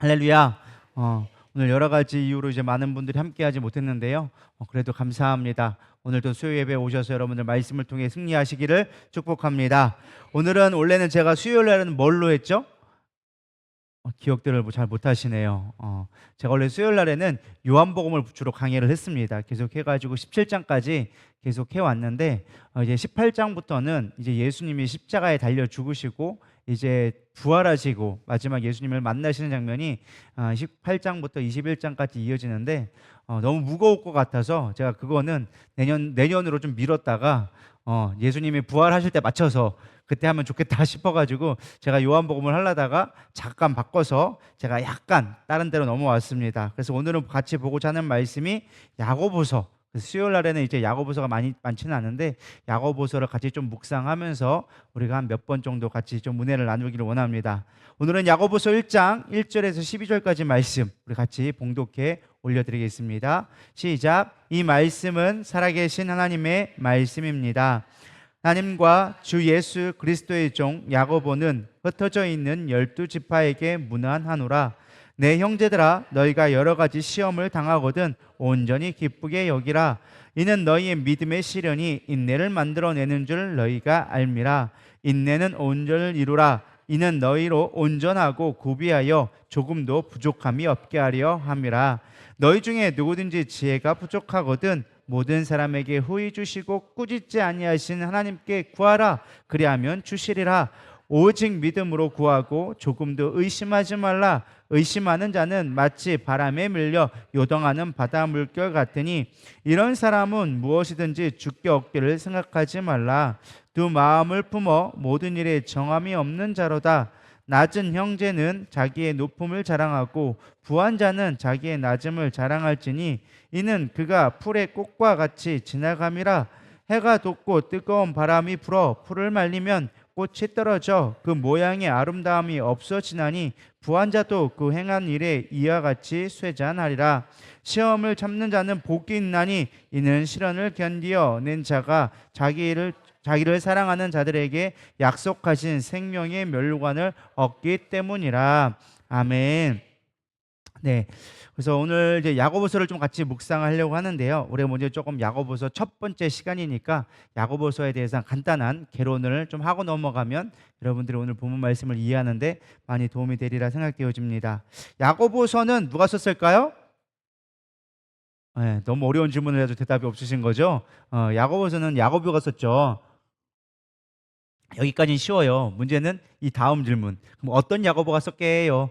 할렐루야. 오늘 여러 가지 이유로 이제 많은 분들이 함께하지 못했는데요. 그래도 감사합니다. 오늘도 수요 예배 오셔서 여러분들 말씀을 통해 승리하시기를 축복합니다. 오늘은 원래는 제가 수요일 날은 뭘로 했죠? 기억들을 잘 못하시네요. 제가 원래 수요일 날에는 요한복음을 주로 강의를 했습니다. 계속 해가지고 17장까지 계속 해왔는데 이제 18장부터는 이제 예수님이 십자가에 달려 죽으시고 이제 부활하시고 마지막 예수님을 만나시는 장면이 18장부터 21장까지 이어지는데 너무 무거울 것 같아서 제가 그거는 내년으로 좀 미뤘다가 예수님이 부활하실 때 맞춰서 그때 하면 좋겠다 싶어가지고 제가 요한복음을 하려다가 잠깐 바꿔서 제가 약간 다른 데로 넘어왔습니다. 그래서 오늘은 같이 보고자 하는 말씀이 야고보서. 수요일 날에는 이제 야고보서가 많지는 않은데 야고보서를 같이 좀 묵상하면서 우리가 한 몇 번 정도 같이 좀 은혜를 나누기를 원합니다. 오늘은 야고보서 1장 1절에서 12절까지 말씀 우리 같이 봉독해 올려드리겠습니다. 시작. 이 말씀은 살아계신 하나님의 말씀입니다. 하나님과 주 예수 그리스도의 종 야고보는 흩어져 있는 12지파에게 문안하노라. 내 형제들아, 너희가 여러 가지 시험을 당하거든 온전히 기쁘게 여기라. 이는 너희의 믿음의 시련이 인내를 만들어내는 줄 너희가 알미라. 인내는 온전을 이루라. 이는 너희로 온전하고 구비하여 조금도 부족함이 없게 하려 함이라. 너희 중에 누구든지 지혜가 부족하거든 모든 사람에게 후히 주시고 꾸짖지 아니하신 하나님께 구하라. 그리하면 주시리라. 오직 믿음으로 구하고 조금도 의심하지 말라. 의심하는 자는 마치 바람에 밀려 요동하는 바다 물결 같으니 이런 사람은 무엇이든지 주께 얻기를 생각하지 말라. 두 마음을 품어 모든 일에 정함이 없는 자로다. 낮은 형제는 자기의 높음을 자랑하고 부한 자는 자기의 낮음을 자랑할지니 이는 그가 풀의 꽃과 같이 지나감이라. 해가 돋고 뜨거운 바람이 불어 풀을 말리면 꽃이 떨어져 그 모양의 아름다움이 없어지나니 부한 자도 그 행한 일에 이와 같이 쇠잔하리라. 시험을 참는 자는 복이 있나니 이는 시련을 견디어 낸 자가 자기를 사랑하는 자들에게 약속하신 생명의 멸관을 얻기 때문이라. 아멘. 네. 그래서 오늘 이제 야고보서를 좀 같이 묵상하려고 하는데요. 우리가 먼저 조금 야고보서 첫 번째 시간이니까 야고보서에 대해서 간단한 개론을 좀 하고 넘어가면 여러분들이 오늘 본문 말씀을 이해하는데 많이 도움이 되리라 생각되어집니다. 야고보서는 누가 썼을까요? 네, 너무 어려운 질문을 해도 대답이 없으신 거죠? 야고보서는 야고보가 썼죠. 여기까지는 쉬워요. 문제는 이 다음 질문. 그럼 어떤 야고보가 썼게요?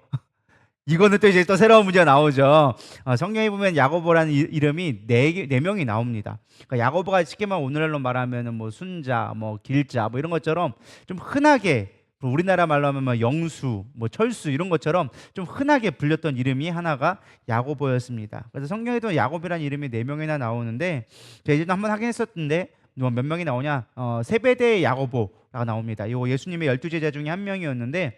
이거는 또 이제 또 새로운 문제가 나오죠. 성경에 보면 야고보라는 이름이 네 명이 나옵니다. 그러니까 야고보가 쉽게 말 오늘날로 말하면 뭐 순자, 뭐 길자, 뭐 이런 것처럼 좀 흔하게 우리나라 말로 하면 뭐 영수, 뭐 철수 이런 것처럼 좀 흔하게 불렸던 이름이 하나가 야고보였습니다. 그래서 성경에도 야고보라는 이름이 네 명이나 나오는데 제가 이제 한번 확인했었는데 몇 명이 나오냐? 세베대의 야고보가 나옵니다. 이거 예수님의 12제자 중에 한 명이었는데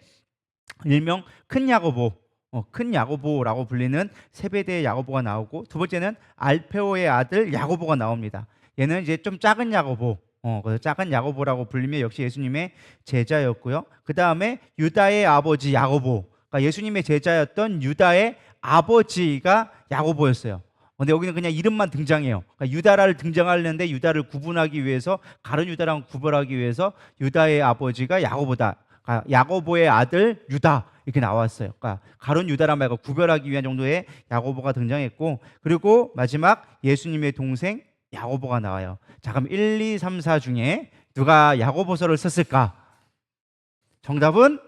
일명 큰 야고보. 큰 야고보라고 불리는 세베대의 야고보가 나오고 두 번째는 알페오의 아들 야고보가 나옵니다. 얘는 이제 좀 작은 야고보, 그래서 작은 야고보라고 불리며 역시 예수님의 제자였고요. 그 다음에 유다의 아버지 야고보, 그러니까 예수님의 제자였던 유다의 아버지가 야고보였어요. 근데 여기는 그냥 이름만 등장해요. 그러니까 유다를 등장하려는데 유다를 구분하기 위해서 가룟 유다랑 구별하기 위해서 유다의 아버지가 야고보다. 그러니까 야고보의 아들 유다 이렇게 나왔어요. 그러니까 가룟 유다란 말과 구별하기 위한 정도의 야고보가 등장했고 그리고 마지막 예수님의 동생 야고보가 나와요. 자, 그럼 1, 2, 3, 4 중에 누가 야고보서를 썼을까? 정답은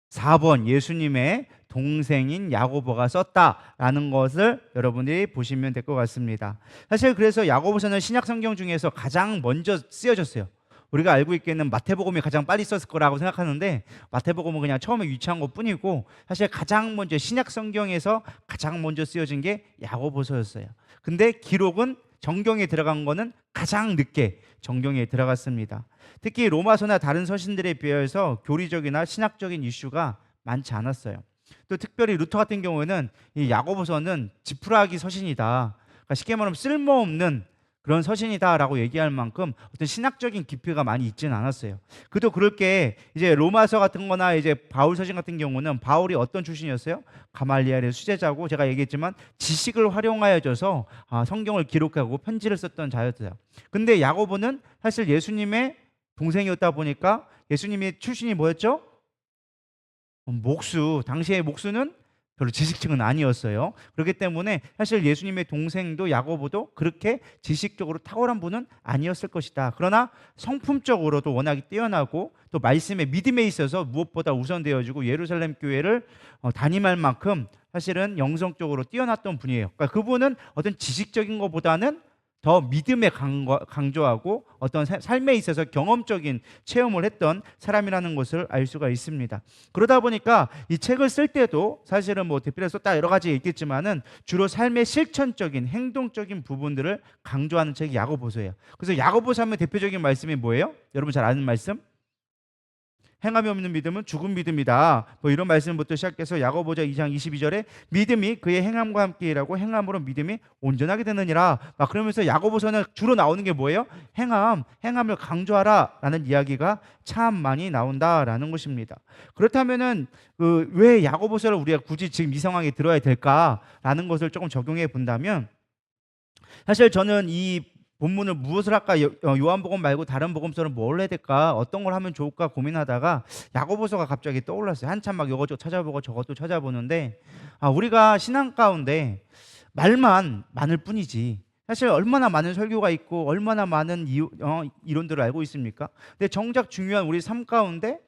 4번 예수님의 동생인 야고보가 썼다라는 것을 여러분들이 보시면 될 것 같습니다. 사실 그래서 야고보서는 신약 성경 중에서 가장 먼저 쓰여졌어요. 우리가 알고 있기에는 마태복음이 가장 빨리 썼을 거라고 생각하는데 마태복음은 그냥 처음에 유치한 것뿐이고 사실 가장 먼저 신약 성경에서 가장 먼저 쓰여진 게 야고보서였어요. 근데 기록은 정경에 들어간 거는 가장 늦게 정경에 들어갔습니다. 특히 로마서나 다른 서신들에 비해서 교리적이나 신학적인 이슈가 많지 않았어요. 또 특별히 루터 같은 경우에는 이 야고보서는 지푸라기 서신이다. 그러니까 쉽게 말하면 쓸모없는 그런 서신이다라고 얘기할 만큼 어떤 신학적인 깊이가 많이 있지는 않았어요. 그도 그럴 게 이제 로마서 같은 거나 이제 바울 서신 같은 경우는 바울이 어떤 출신이었어요? 가말리엘의 수제자고, 제가 얘기했지만 지식을 활용하여 줘서 성경을 기록하고 편지를 썼던 자였어요. 근데 야고보는 사실 예수님의 동생이었다 보니까 예수님의 출신이 뭐였죠? 목수. 당시의 목수는 별로 지식층은 아니었어요. 그렇기 때문에 사실 예수님의 동생도 야고보도 그렇게 지식적으로 탁월한 분은 아니었을 것이다. 그러나 성품적으로도 워낙에 뛰어나고 또 말씀의 믿음에 있어서 무엇보다 우선되어지고 예루살렘 교회를 담임할 만큼 사실은 영성적으로 뛰어났던 분이에요. 그러니까 그분은 어떤 지식적인 것보다는 더 믿음에 강조하고 어떤 삶에 있어서 경험적인 체험을 했던 사람이라는 것을 알 수가 있습니다. 그러다 보니까 이 책을 쓸 때도 사실은 뭐 대표로 썼다 여러 가지 있겠지만은 주로 삶의 실천적인 행동적인 부분들을 강조하는 책이 야고보서예요. 그래서 야고보서 하면 대표적인 말씀이 뭐예요? 여러분 잘 아는 말씀? 행함이 없는 믿음은 죽은 믿음이다. 뭐 이런 말씀부터 시작해서 야고보서 2장 22절에 믿음이 그의 행함과 함께 일하고 행함으로 믿음이 온전하게 되느니라. 막 그러면서 야고보서는 주로 나오는 게 뭐예요? 행함을 강조하라라는 이야기가 참 많이 나온다라는 것입니다. 그렇다면은 왜 야고보서를 우리가 굳이 지금 이 상황에 들어야 될까라는 것을 조금 적용해 본다면, 사실 저는 이 본문을 무엇을 할까, 요한복음 말고 다른 복음서는 뭘 해야 될까, 어떤 걸 하면 좋을까 고민하다가 야고보서가 갑자기 떠올랐어요. 한참 막 이것저것 찾아보고 저것도 찾아보는데 우리가 신앙 가운데 말만 많을 뿐이지 사실 얼마나 많은 설교가 있고 얼마나 많은 이론들을 알고 있습니까? 근데 정작 중요한 우리 삶 가운데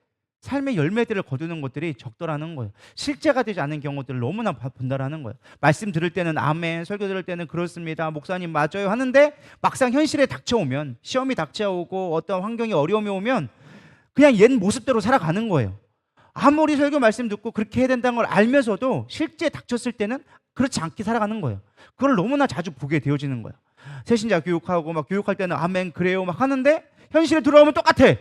삶의 열매들을 거두는 것들이 적더라는 거예요. 실제가 되지 않는 경우들을 너무나 본다라는 거예요. 말씀 들을 때는 아멘, 설교 들을 때는 그렇습니다, 목사님 맞아요 하는데 막상 현실에 닥쳐오면, 시험이 닥쳐오고 어떤 환경이 어려움이 오면 그냥 옛 모습대로 살아가는 거예요. 아무리 설교 말씀 듣고 그렇게 해야 된다는 걸 알면서도 실제 닥쳤을 때는 그렇지 않게 살아가는 거예요. 그걸 너무나 자주 보게 되어지는 거예요. 새신자 교육하고 막 교육할 때는 아멘 그래요 막 하는데 현실에 들어오면 똑같아.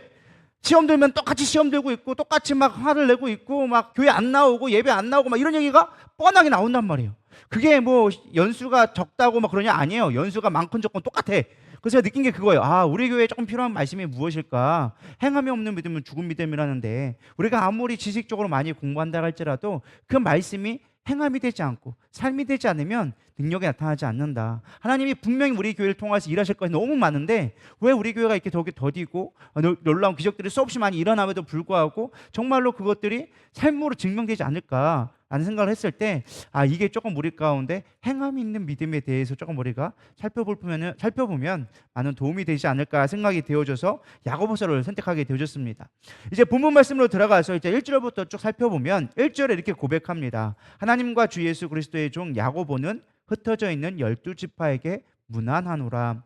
시험 들면 똑같이 시험 들고 있고 똑같이 막 화를 내고 있고 막 교회 안 나오고 예배 안 나오고 막 이런 얘기가 뻔하게 나온단 말이에요. 그게 뭐 연수가 적다고 막 그러냐? 아니에요. 연수가 많건 적건 똑같아. 그래서 제가 느낀 게 그거예요. 우리 교회에 조금 필요한 말씀이 무엇일까? 행함이 없는 믿음은 죽은 믿음이라는데, 우리가 아무리 지식적으로 많이 공부한다 할지라도 그 말씀이 행함이 되지 않고 삶이 되지 않으면 능력이 나타나지 않는다. 하나님이 분명히 우리 교회를 통해서 일하실 것이 너무 많은데 왜 우리 교회가 이렇게 더디고 놀라운 기적들이 수없이 많이 일어남에도 불구하고 정말로 그것들이 삶으로 증명되지 않을까라는 생각을 했을 때 이게 조금 우리 가운데 행함이 있는 믿음에 대해서 조금 우리가 살펴보면 많은 도움이 되지 않을까 생각이 되어져서 야고보서를 선택하게 되어졌습니다. 이제 본문 말씀으로 들어가서 이제 1절부터 쭉 살펴보면 1절에 이렇게 고백합니다. 하나님과 주 예수 그리스도의 종 야고보는 흩어져 있는 12지파에게 문안하노라.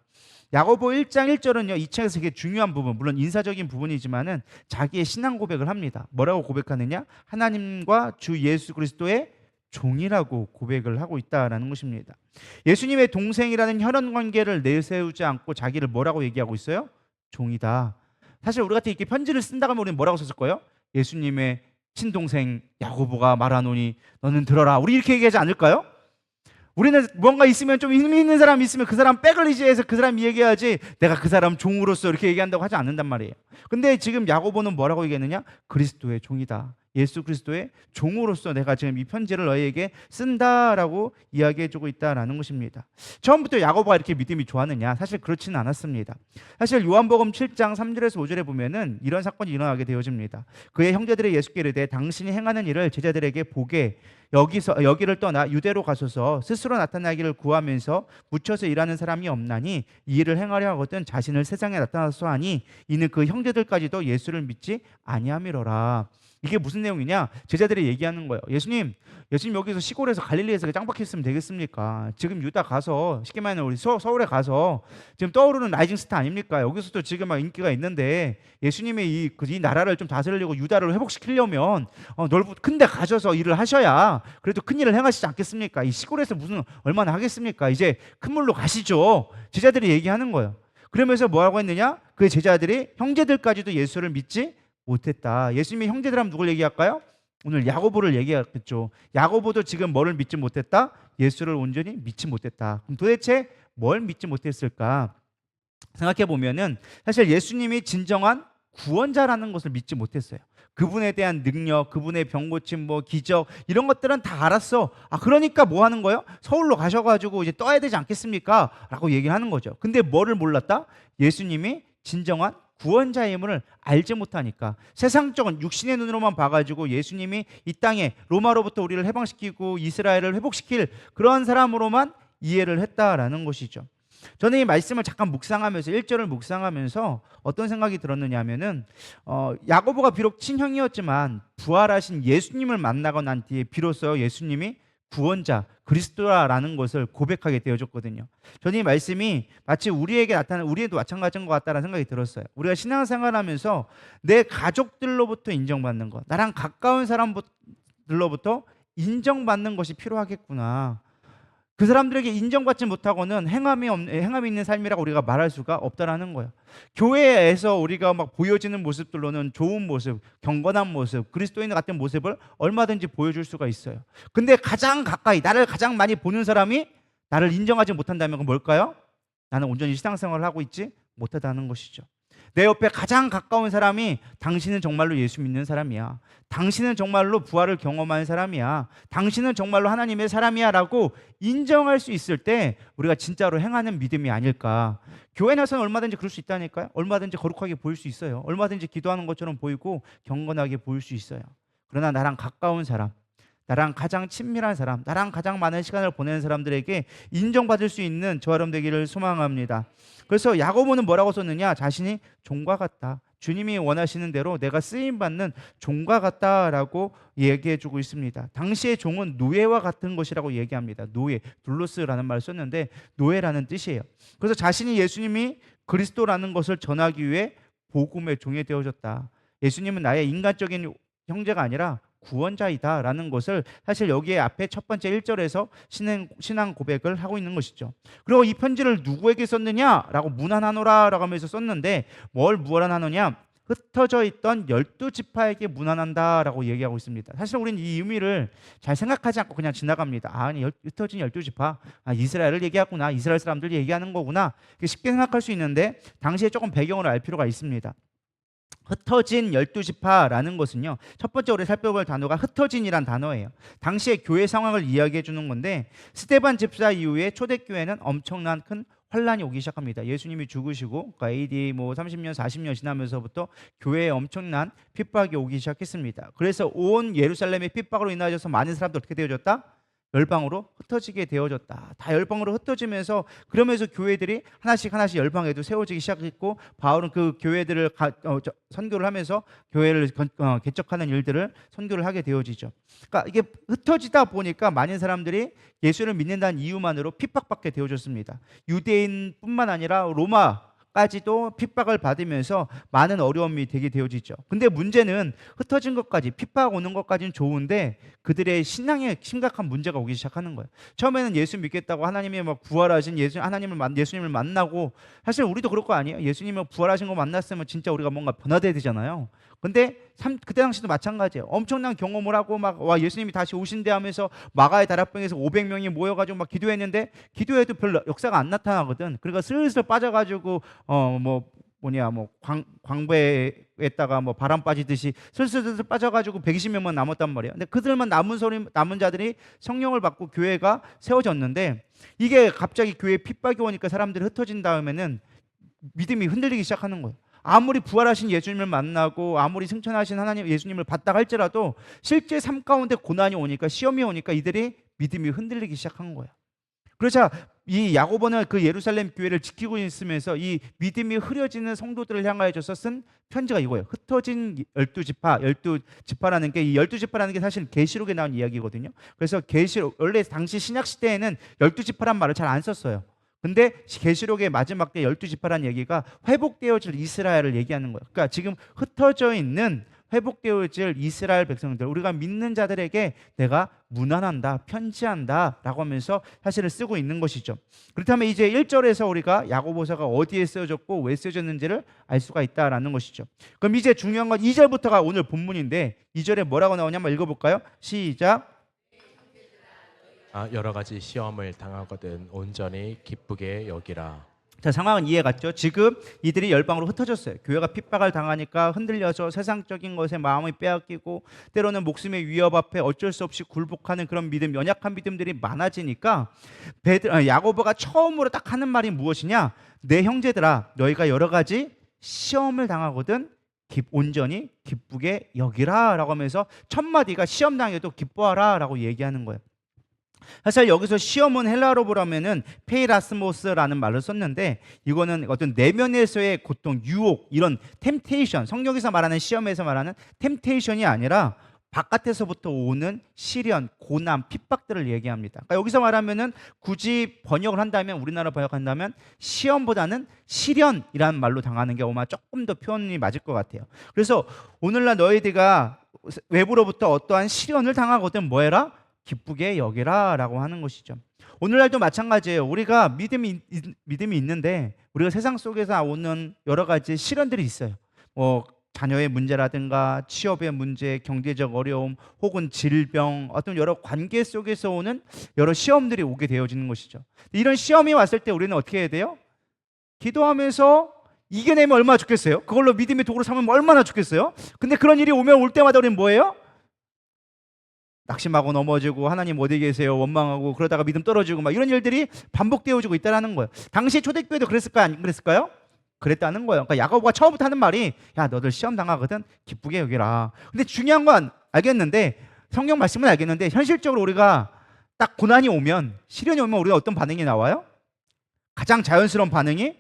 야고보 1장 1절은요, 이 책에서 되게 중요한 부분, 물론 인사적인 부분이지만은 자기의 신앙 고백을 합니다. 뭐라고 고백하느냐? 하나님과 주 예수 그리스도의 종이라고 고백을 하고 있다라는 것입니다. 예수님의 동생이라는 혈연 관계를 내세우지 않고 자기를 뭐라고 얘기하고 있어요? 종이다. 사실 우리 같은 이렇게 편지를 쓴다고 하면 우리는 뭐라고 썼을 거예요? 예수님의 친동생 야고보가 말하노니 너는 들어라. 우리 이렇게 얘기하지 않을까요? 우리는 뭔가 있으면, 좀 의미 있는 사람이 있으면 그 사람 백을 의지해서 그 사람 얘기하지 내가 그 사람 종으로서 이렇게 얘기한다고 하지 않는단 말이에요. 근데 지금 야고보는 뭐라고 얘기했느냐? 그리스도의 종이다. 예수 그리스도의 종으로서 내가 지금 이 편지를 너희에게 쓴다라고 이야기해주고 있다라는 것입니다. 처음부터 야고보가 이렇게 믿음이 좋았느냐? 사실 그렇지는 않았습니다. 사실 요한복음 7장 3절에서 5절에 보면은 이런 사건이 일어나게 되어집니다. 그의 형제들이 예수께 이르되 당신이 행하는 일을 제자들에게 보게 여기를 떠나 유대로 가소서. 스스로 나타나기를 구하면서 묻혀서 일하는 사람이 없나니 이 일을 행하려 하거든 자신을 세상에 나타나서 하니 이는 그 형제들까지도 예수를 믿지 아니함이로라. 이게 무슨 내용이냐? 제자들이 얘기하는 거예요. 예수님 여기서 시골에서 갈릴리에서 짱 박혔으면 되겠습니까? 지금 유다 가서, 쉽게 말하면 우리 서울에 가서 지금 떠오르는 라이징 스타 아닙니까? 여기서도 지금 막 인기가 있는데 예수님이 이 나라를 좀 다스리려고 유다를 회복시키려면 큰데 가셔서 일을 하셔야 그래도 큰 일을 행하시지 않겠습니까? 이 시골에서 무슨 얼마나 하겠습니까? 이제 큰 물로 가시죠. 제자들이 얘기하는 거예요. 그러면서 뭐라고 했느냐? 그 제자들이 형제들까지도 예수를 믿지 못했다. 예수님의 형제들 하면 누굴 얘기할까요? 오늘 야고보를 얘기하겠죠. 야고보도 지금 뭐를 믿지 못했다? 예수를 온전히 믿지 못했다. 그럼 도대체 뭘 믿지 못했을까? 생각해 보면은 사실 예수님이 진정한 구원자라는 것을 믿지 못했어요. 그분에 대한 능력, 그분의 병 고침, 뭐 기적 이런 것들은 다 알았어. 아 그러니까 뭐 하는 거예요? 서울로 가셔가지고 이제 떠야 되지 않겠습니까?라고 얘기를 하는 거죠. 근데 뭐를 몰랐다? 예수님이 진정한 구원자임을 알지 못하니까 세상적인 육신의 눈으로만 봐가지고 예수님이 이 땅에 로마로부터 우리를 해방시키고 이스라엘을 회복시킬 그런 사람으로만 이해를 했다라는 것이죠. 저는 이 말씀을 잠깐 묵상하면서 1절을 묵상하면서 어떤 생각이 들었느냐 하면은 야고보가 비록 친형이었지만 부활하신 예수님을 만나고 난 뒤에 비로소 예수님이 구원자 그리스도라는 것을 고백하게 되어졌거든요. 저는 이 말씀이 마치 우리에게 나타나는 우리에도 마찬가지인 것 같다는 생각이 들었어요. 우리가 신앙생활하면서 내 가족들로부터 인정받는 것, 나랑 가까운 사람들로부터 인정받는 것이 필요하겠구나. 그 사람들에게 인정받지 못하고는 행함이 있는 삶이라고 우리가 말할 수가 없다라는 거예요. 교회에서 우리가 막 보여지는 모습들로는 좋은 모습, 경건한 모습, 그리스도인 같은 모습을 얼마든지 보여줄 수가 있어요. 근데 가장 가까이 나를 가장 많이 보는 사람이 나를 인정하지 못한다면 그건 뭘까요? 나는 온전히 신앙생활을 하고 있지 못하다는 것이죠. 내 옆에 가장 가까운 사람이 당신은 정말로 예수 믿는 사람이야. 당신은 정말로 부활을 경험한 사람이야. 당신은 정말로 하나님의 사람이야 라고 인정할 수 있을 때 우리가 진짜로 행하는 믿음이 아닐까. 교회 나서는 얼마든지 그럴 수 있다니까요. 얼마든지 거룩하게 보일 수 있어요. 얼마든지 기도하는 것처럼 보이고 경건하게 보일 수 있어요. 그러나 나랑 가까운 사람, 나랑 가장 친밀한 사람, 나랑 가장 많은 시간을 보내는 사람들에게 인정받을 수 있는 저와 여러분 되기를 소망합니다. 그래서 야고보는 뭐라고 썼느냐? 자신이 종과 같다. 주님이 원하시는 대로 내가 쓰임받는 종과 같다라고 얘기해주고 있습니다. 당시의 종은 노예와 같은 것이라고 얘기합니다. 노예, 둘로스라는 말을 썼는데 노예라는 뜻이에요. 그래서 자신이 예수님이 그리스도라는 것을 전하기 위해 복음의 종이 되어졌다. 예수님은 나의 인간적인 형제가 아니라 구원자이다라는 것을 사실 여기에 앞에 첫 번째 1절에서 신앙 고백을 하고 있는 것이죠. 그리고 이 편지를 누구에게 썼느냐라고 문안하노라라고 하면서 썼는데 뭘 문안하느냐? 흩어져 있던 12지파에게 문안한다라고 얘기하고 있습니다. 사실 우리는 이 의미를 잘 생각하지 않고 그냥 지나갑니다. 아니 흩어진 12지파, 이스라엘을 얘기하구나, 이스라엘 사람들 얘기하는 거구나, 쉽게 생각할 수 있는데 당시에 조금 배경을 알 필요가 있습니다. 흩어진 12지파라는 것은요, 첫 번째 우리 살펴볼 단어가 흩어진이란 단어예요. 당시의 교회 상황을 이야기해 주는 건데, 스데반 집사 이후에 초대교회는 엄청난 큰 환란이 오기 시작합니다. 예수님이 죽으시고 그러니까 AD 30년 40년 지나면서부터 교회에 엄청난 핍박이 오기 시작했습니다. 그래서 온 예루살렘의 핍박으로 인하여서 많은 사람들 어떻게 되어졌다? 열방으로 흩어지게 되어졌다. 다 열방으로 흩어지면서 그러면서 교회들이 하나씩 열방에도 세워지기 시작했고, 바울은 그 교회들을 선교를 하면서 교회를 개척하는 일들을 선교를 하게 되어지죠. 그러니까 이게 흩어지다 보니까 많은 사람들이 예수를 믿는다는 이유만으로 핍박받게 되어졌습니다. 유대인뿐만 아니라 로마까지도 핍박을 받으면서 많은 어려움이 되게 되어지죠. 근데 문제는 흩어진 것까지 핍박 오는 것까지는 좋은데 그들의 신앙에 심각한 문제가 오기 시작하는 거예요. 처음에는 예수 믿겠다고 하나님이 막 부활하신 예수님을 만나고, 사실 우리도 그럴 거 아니에요? 예수님이 부활하신 거 만났으면 진짜 우리가 뭔가 변화돼야 되잖아요. 근데 그때 당시도 마찬가지예요. 엄청난 경험을 하고 막 와 예수님이 다시 오신대 하면서 마가의 다락방에서 500명이 모여가지고 막 기도했는데 기도해도 별 역사가 안 나타나거든. 그러니까 슬슬 빠져가지고 광배에다가 바람 빠지듯이 슬슬 빠져가지고 120명만 남았단 말이에요. 근데 그들만 남은 자들이 성령을 받고 교회가 세워졌는데, 이게 갑자기 교회에 핍박이 오니까 사람들이 흩어진 다음에는 믿음이 흔들리기 시작하는 거예요. 아무리 부활하신 예수님을 만나고 아무리 승천하신 하나님 예수님을 봤다 할지라도 실제 삶 가운데 고난이 오니까, 시험이 오니까 이들이 믿음이 흔들리기 시작한 거예요. 그래서 이 야고보는 그 예루살렘 교회를 지키고 있으면서 이 믿음이 흐려지는 성도들을 향하여서 쓴 편지가 이거예요. 흩어진 12지파라는 게, 이 12지파라는 게 사실 계시록에 나온 이야기거든요. 그래서 계시록, 원래 당시 신약 시대에는 12지파란 말을 잘 안 썼어요. 근데 계시록의 마지막 때 12지파라는 얘기가 회복되어질 이스라엘을 얘기하는 거예요. 그러니까 지금 흩어져 있는 회복되어질 이스라엘 백성들, 우리가 믿는 자들에게 내가 문안한다, 편지한다 라고 하면서 사실을 쓰고 있는 것이죠. 그렇다면 이제 1절에서 우리가 야고보서가 어디에 쓰여졌고 왜 쓰여졌는지를 알 수가 있다라는 것이죠. 그럼 이제 중요한 건 2절부터가 오늘 본문인데, 2절에 뭐라고 나오냐 한번 읽어볼까요? 시작. 여러 가지 시험을 당하거든 온전히 기쁘게 여기라. 자, 상황은 이해 갔죠? 지금 이들이 열방으로 흩어졌어요. 교회가 핍박을 당하니까 흔들려서 세상적인 것에 마음이 빼앗기고 때로는 목숨의 위협 앞에 어쩔 수 없이 굴복하는 그런 믿음, 연약한 믿음들이 많아지니까 야고보가 처음으로 딱 하는 말이 무엇이냐? 내 형제들아, 너희가 여러 가지 시험을 당하거든 온전히 기쁘게 여기라 라고 하면서 첫 마디가 시험 당해도 기뻐하라 라고 얘기하는 거예요. 사실 여기서 시험은 헬라어로 보라면은 페이라스모스라는 말을 썼는데, 이거는 어떤 내면에서의 고통, 유혹, 이런 템테이션, 성경에서 말하는 시험에서 말하는 템테이션이 아니라 바깥에서부터 오는 시련, 고난, 핍박들을 얘기합니다. 그러니까 여기서 말하면은 굳이 번역을 한다면, 우리나라 번역한다면 시험보다는 시련이라는 말로 당하는 게 아마 조금 더 표현이 맞을 것 같아요. 그래서 오늘날 너희들가 외부로부터 어떠한 시련을 당하거든 뭐 해라? 기쁘게 여기라 라고 하는 것이죠. 오늘날도 마찬가지예요. 우리가 믿음이 있는데 우리가 세상 속에서 오는 여러 가지 시련들이 있어요. 자녀의 문제라든가 취업의 문제, 경제적 어려움, 혹은 질병, 어떤 여러 관계 속에서 오는 여러 시험들이 오게 되어지는 것이죠. 이런 시험이 왔을 때 우리는 어떻게 해야 돼요? 기도하면서 이겨내면 얼마나 좋겠어요? 그걸로 믿음의 도구로 삼으면 얼마나 좋겠어요? 근데 그런 일이 오면 올 때마다 우리는 뭐예요? 낙심하고 넘어지고 하나님 어디 계세요? 원망하고 그러다가 믿음 떨어지고 막 이런 일들이 반복되어지고 있다는 거예요. 당시 초대교회도 그랬을까요? 안 그랬을까요? 그랬다는 거예요. 그러니까 야고보가 처음부터 하는 말이 야, 너들 시험 당하거든 기쁘게 여기라. 근데 중요한 건 알겠는데, 성경 말씀은 알겠는데, 현실적으로 우리가 딱 고난이 오면, 시련이 오면 우리가 어떤 반응이 나와요? 가장 자연스러운 반응이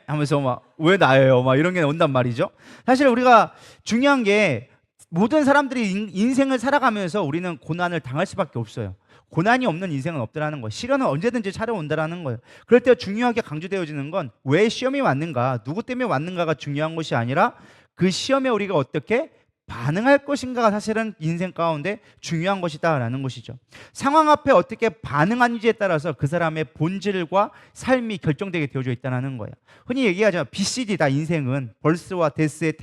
하면서 막 왜 나예요? 막 이런 게 온단 말이죠. 사실 우리가 중요한 게, 모든 사람들이 인생을 살아가면서 우리는 고난을 당할 수밖에 없어요. 고난이 없는 인생은 없다라는 거예요. 시련은 언제든지 찾아온다라는 거예요. 그럴 때 중요하게 강조되어지는 건 왜 시험이 왔는가, 누구 때문에 왔는가가 중요한 것이 아니라 그 시험에 우리가 어떻게 반응할 것인가가 사실은 인생 가운데 중요한 것이다라는 것이죠. 상황 앞에 어떻게 반응하는지에 따라서 그 사람의 본질과 삶이 결정되게 되어져 있다는 거예요. 흔히 얘기하죠. BCD다. 인생은 벌스와 데스의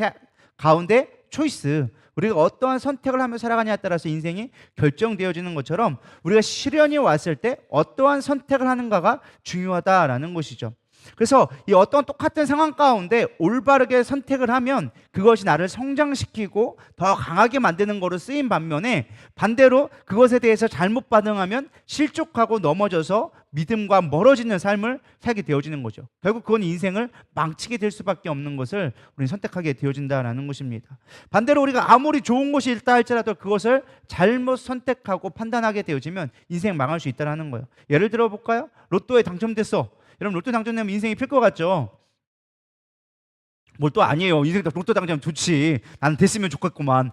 가운데 초이스, 우리가 어떠한 선택을 하며 살아가냐에 따라서 인생이 결정되어지는 것처럼 우리가 시련이 왔을 때 어떠한 선택을 하는가가 중요하다라는 것이죠. 그래서 이 어떤 똑같은 상황 가운데 올바르게 선택을 하면 그것이 나를 성장시키고 더 강하게 만드는 거로 쓰인 반면에, 반대로 그것에 대해서 잘못 반응하면 실족하고 넘어져서 믿음과 멀어지는 삶을 살게 되어지는 거죠. 결국 그건 인생을 망치게 될 수밖에 없는 것을 우리는 선택하게 되어진다는 것입니다. 반대로 우리가 아무리 좋은 것이 있다 할지라도 그것을 잘못 선택하고 판단하게 되어지면 인생 망할 수 있다는 거예요. 예를 들어 볼까요? 로또에 당첨됐어. 여러분, 로또 당첨되면 인생이 필 것 같죠? 뭘 또 아니에요. 인생 로또 당첨 좋지. 나는 됐으면 좋겠구만.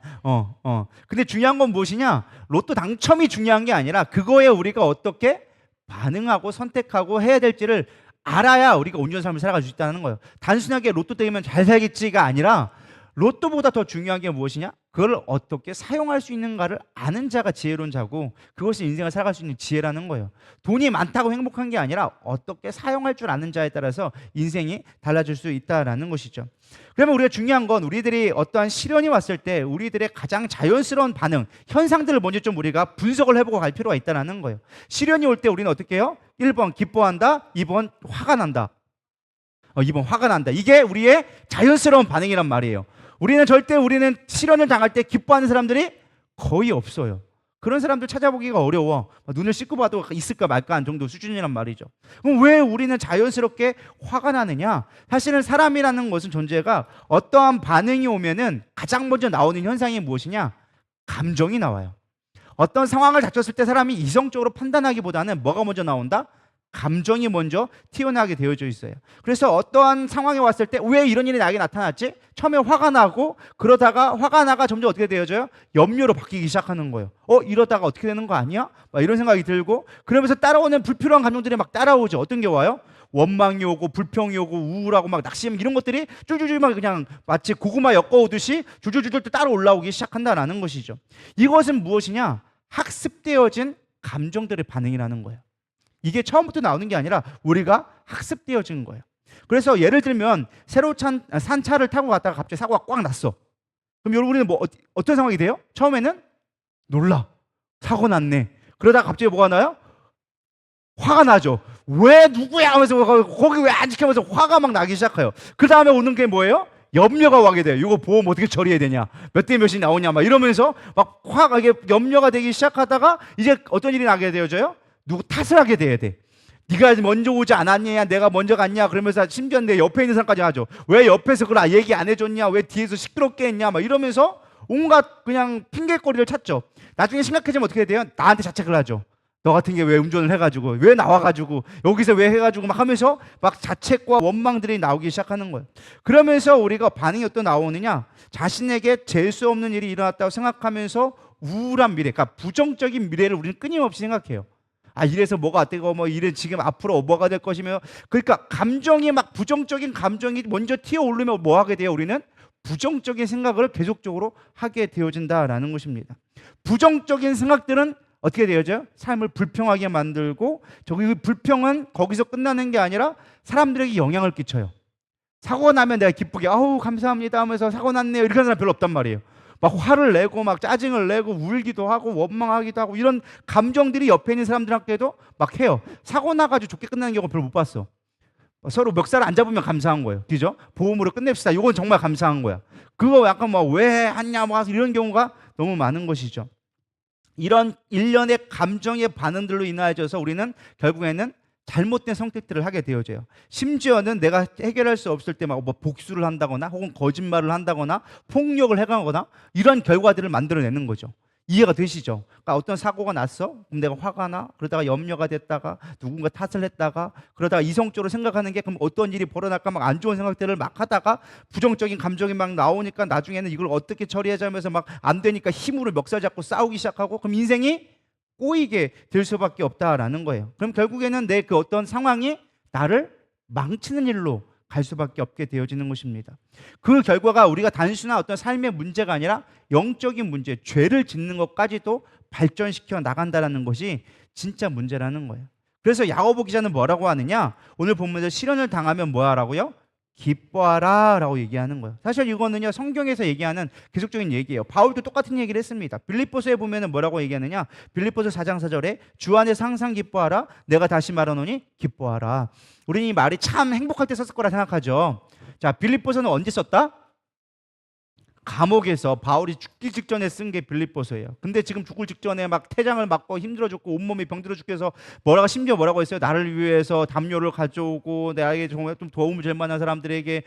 근데 중요한 건 무엇이냐? 로또 당첨이 중요한 게 아니라 그거에 우리가 어떻게 반응하고 선택하고 해야 될지를 알아야 우리가 온전한 삶을 살아갈 수 있다는 거예요. 단순하게 로또 되면 잘 살겠지가 아니라, 로또보다 더 중요한 게 무엇이냐? 그걸 어떻게 사용할 수 있는가를 아는 자가 지혜로운 자고, 그것이 인생을 살아갈 수 있는 지혜라는 거예요. 돈이 많다고 행복한 게 아니라 어떻게 사용할 줄 아는 자에 따라서 인생이 달라질 수 있다라는 것이죠. 그러면 우리가 중요한 건, 우리들이 어떠한 시련이 왔을 때 우리들의 가장 자연스러운 반응, 현상들을 먼저 좀 우리가 분석을 해보고 갈 필요가 있다는 거예요. 시련이 올 때 우리는 어떻게 해요? 1번 기뻐한다, 2번 화가 난다. 2번 화가 난다. 이게 우리의 자연스러운 반응이란 말이에요. 우리는 시련을 당할 때 기뻐하는 사람들이 거의 없어요. 그런 사람들 찾아보기가 어려워. 눈을 씻고 봐도 있을까 말까 한 정도 수준이란 말이죠. 그럼 왜 우리는 자연스럽게 화가 나느냐? 사실은 사람이라는 것은, 존재가 어떠한 반응이 오면은 가장 먼저 나오는 현상이 무엇이냐? 감정이 나와요. 어떤 상황을 닥쳤을 때 사람이 이성적으로 판단하기보다는 뭐가 먼저 나온다? 감정이 먼저 튀어나오게 되어져 있어요. 그래서 어떠한 상황에 왔을 때 왜 이런 일이 나에게 나타났지? 처음에 화가 나고, 그러다가 화가 나가 점점 어떻게 되어져요? 염려로 바뀌기 시작하는 거예요. 이러다가 어떻게 되는 거 아니야? 막 이런 생각이 들고, 그러면서 따라오는 불필요한 감정들이 막 따라오죠. 어떤 게 와요? 원망이 오고, 불평이 오고, 우울하고, 막 낙심, 이런 것들이 줄줄줄 막 그냥 마치 고구마 엮어오듯이 줄줄줄 따라 올라오기 시작한다라는 것이죠. 이것은 무엇이냐? 학습되어진 감정들의 반응이라는 거예요. 이게 처음부터 나오는 게 아니라 우리가 학습되어진 거예요. 그래서 예를 들면 새로 산 차를 타고 갔다가 갑자기 사고가 꽉 났어. 그럼 여러분, 우리는 어떤 상황이 돼요? 처음에는 놀라. 사고 났네. 그러다가 갑자기 뭐가 나요? 화가 나죠. 왜 누구야 하면서 거기 왜 안 지켜면서 화가 막 나기 시작해요. 그 다음에 오는 게 뭐예요? 염려가 와게 돼요. 이거 보험 어떻게 처리해야 되냐, 몇 대 몇이 나오냐 막 이러면서 막 화가, 이게 염려가 되기 시작하다가 이제 어떤 일이 나게 되어져요? 누구 탓을 하게 돼야 돼. 네가 먼저 오지 않았냐, 내가 먼저 갔냐, 그러면서 심지어 내 옆에 있는 사람까지 하죠. 왜 옆에서 그걸 얘기 안 해줬냐, 왜 뒤에서 시끄럽게 했냐 막 이러면서 온갖 그냥 핑계거리를 찾죠. 나중에 심각해지면 어떻게 돼요? 나한테 자책을 하죠. 너 같은 게 왜 운전을 해가지고, 왜 나와가지고, 여기서 왜 해가지고 막 하면서 막 자책과 원망들이 나오기 시작하는 거예요. 그러면서 우리가 반응이 어떤 나오느냐, 자신에게 재수 없는 일이 일어났다고 생각하면서 우울한 미래, 그러니까 부정적인 미래를 우리는 끊임없이 생각해요. 이래서 뭐가 어때고, 뭐 이래 지금 앞으로 뭐가 될 것이며, 그러니까 감정이 막 부정적인 감정이 먼저 튀어오르면 뭐 하게 돼요? 우리는 부정적인 생각을 계속적으로 하게 되어진다라는 것입니다. 부정적인 생각들은 어떻게 되어져요? 삶을 불평하게 만들고, 저기 불평은 거기서 끝나는 게 아니라 사람들에게 영향을 끼쳐요. 사고가 나면 내가 기쁘게 아우 감사합니다 하면서 사고 났네요 이렇게 하는 사람 별로 없단 말이에요. 막 화를 내고 막 짜증을 내고 울기도 하고 원망하기도 하고 이런 감정들이 옆에 있는 사람들한테도 막 해요. 사고 나가지고 좋게 끝나는 경우 별로 못 봤어. 서로 멱살 안 잡으면 감사한 거예요. 그죠? 보험으로 끝냅시다. 이건 정말 감사한 거야. 그거 약간 뭐 왜 하냐 뭐 이런 경우가 너무 많은 것이죠. 이런 일련의 감정의 반응들로 인하여져서 우리는 결국에는 잘못된 선택들을 하게 되어져요. 심지어는 내가 해결할 수 없을 때 막 뭐 복수를 한다거나 혹은 거짓말을 한다거나 폭력을 행하거나 이런 결과들을 만들어내는 거죠. 이해가 되시죠? 그러니까 어떤 사고가 났어? 그럼 내가 화가 나? 그러다가 염려가 됐다가 누군가 탓을 했다가 그러다가 이성적으로 생각하는 게 그럼 어떤 일이 벌어날까 막 안 좋은 생각들을 막 하다가 부정적인 감정이 막 나오니까 나중에는 이걸 어떻게 처리하자면서 막 안 되니까 힘으로 멱살 잡고 싸우기 시작하고 그럼 인생이 꼬이게 될 수밖에 없다라는 거예요. 그럼 결국에는 내 그 어떤 상황이 나를 망치는 일로 갈 수밖에 없게 되어지는 것입니다. 그 결과가 우리가 단순한 어떤 삶의 문제가 아니라 영적인 문제, 죄를 짓는 것까지도 발전시켜 나간다는 것이 진짜 문제라는 거예요. 그래서 야고보 기자는 뭐라고 하느냐? 오늘 본문에서 시련을 당하면 뭐 하라고요? 기뻐하라 라고 얘기하는 거예요. 사실 이거는요 성경에서 얘기하는 계속적인 얘기예요. 바울도 똑같은 얘기를 했습니다. 빌립보서에 보면 뭐라고 얘기하느냐, 빌립보서 4장 4절에 주 안에서 항상 기뻐하라, 내가 다시 말하노니 기뻐하라. 우리는 이 말이 참 행복할 때 썼을 거라 생각하죠. 자, 빌립보서는 언제 썼다? 감옥에서 바울이 죽기 직전에 쓴 게 빌립보서예요. 근데 지금 죽을 직전에 막 태장을 맞고 힘들어 죽고 온몸이 병들어 죽겠어 심지어 뭐라고 했어요? 나를 위해서 담요를 가져오고 나에게 정말 좀 도움을 줄 만한 사람들에게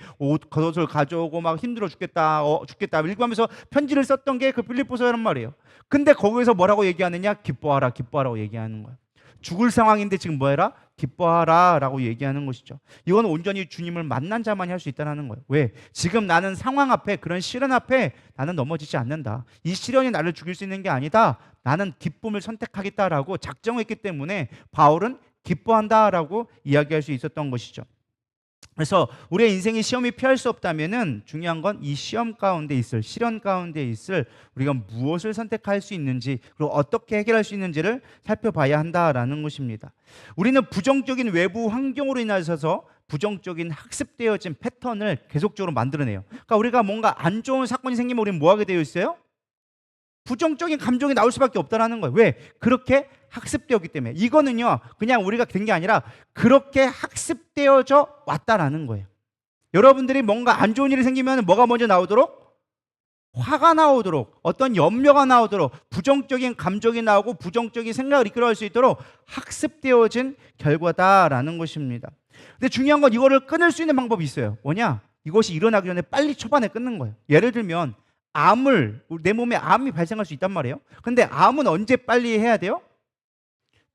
겉옷을 가져오고 막 힘들어 죽겠다 죽겠다 읽으면서 편지를 썼던 게 그 빌립보서란 말이에요. 근데 거기서 뭐라고 얘기하느냐? 기뻐하라 기뻐하라고 얘기하는 거예요. 죽을 상황인데 지금 뭐해라? 기뻐하라 라고 얘기하는 것이죠. 이건 온전히 주님을 만난 자만이 할 수 있다는 거예요. 왜? 지금 나는 상황 앞에, 그런 시련 앞에 나는 넘어지지 않는다. 이 시련이 나를 죽일 수 있는 게 아니다. 나는 기쁨을 선택하겠다라고 작정했기 때문에 바울은 기뻐한다라고 이야기할 수 있었던 것이죠. 그래서 우리의 인생의 시험이 피할 수 없다면은 중요한 건 이 시험 가운데 있을, 시련 가운데 있을 우리가 무엇을 선택할 수 있는지, 그리고 어떻게 해결할 수 있는지를 살펴봐야 한다라는 것입니다. 우리는 부정적인 외부 환경으로 인하여서 부정적인 학습되어진 패턴을 계속적으로 만들어내요. 그러니까 우리가 뭔가 안 좋은 사건이 생기면 우리는 뭐 하게 되어 있어요? 부정적인 감정이 나올 수밖에 없다라는 거예요. 왜? 그렇게 학습되었기 때문에. 이거는요 그냥 우리가 된 게 아니라 그렇게 학습되어져 왔다라는 거예요. 여러분들이 뭔가 안 좋은 일이 생기면 뭐가 먼저 나오도록? 화가 나오도록, 어떤 염려가 나오도록, 부정적인 감정이 나오고 부정적인 생각을 이끌어갈 수 있도록 학습되어진 결과다라는 것입니다. 근데 중요한 건 이거를 끊을 수 있는 방법이 있어요. 뭐냐? 이것이 일어나기 전에 빨리 초반에 끊는 거예요. 예를 들면 내 몸에 암이 발생할 수 있단 말이에요. 근데 암은 언제 빨리 해야 돼요?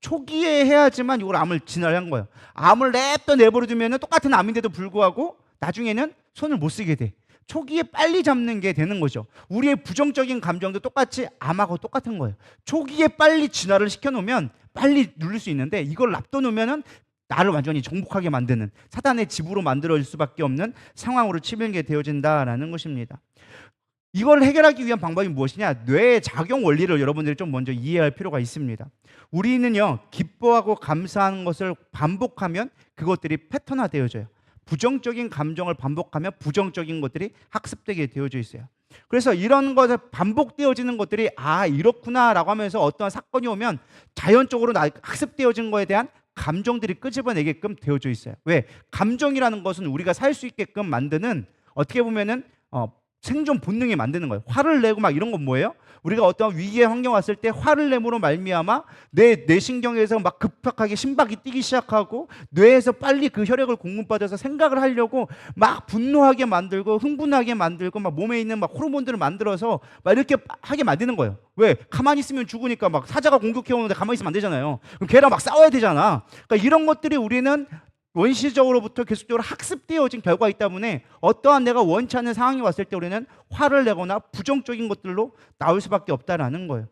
초기에 해야지만 이걸 암을 진화한 거예요. 암을 냅다 내버려 두면 똑같은 암인데도 불구하고 나중에는 손을 못 쓰게 돼. 초기에 빨리 잡는 게 되는 거죠. 우리의 부정적인 감정도 똑같이 암하고 똑같은 거예요. 초기에 빨리 진화를 시켜놓으면 빨리 누릴 수 있는데 이걸 놔둬놓으면 나를 완전히 정복하게 만드는, 사단의 집으로 만들어질 수밖에 없는 상황으로 치밀게 되어진다라는 것입니다. 이걸 해결하기 위한 방법이 무엇이냐? 뇌의 작용 원리를 여러분들이 좀 먼저 이해할 필요가 있습니다. 우리는요 기뻐하고 감사하는 것을 반복하면 그것들이 패턴화되어져요. 부정적인 감정을 반복하면 부정적인 것들이 학습되게 되어져 있어요. 그래서 이런 것에 반복되어지는 것들이 이렇구나 라고 하면서 어떤 사건이 오면 자연적으로 학습되어진 거에 대한 감정들이 끄집어내게끔 되어져 있어요. 왜? 감정이라는 것은 우리가 살 수 있게끔 만드는, 어떻게 보면은 생존 본능이 만드는 거예요. 화를 내고 막 이런 건 뭐예요? 우리가 어떤 위기의 환경 왔을 때 화를 내므로 말미암아 내 신경에서 막 급격하게 심박이 뛰기 시작하고 뇌에서 빨리 그 혈액을 공급받아서 생각을 하려고 막 분노하게 만들고 흥분하게 만들고 막 몸에 있는 막 호르몬들을 만들어서 막 이렇게 하게 만드는 거예요. 왜? 가만히 있으면 죽으니까 막 사자가 공격해 오는데 가만히 있으면 안 되잖아요. 그럼 걔랑 막 싸워야 되잖아. 그러니까 이런 것들이 우리는 원시적으로부터 계속적으로 학습되어진 결과가 있기 때문에 어떠한 내가 원치 않는 상황이 왔을 때 우리는 화를 내거나 부정적인 것들로 나올 수밖에 없다라는 거예요.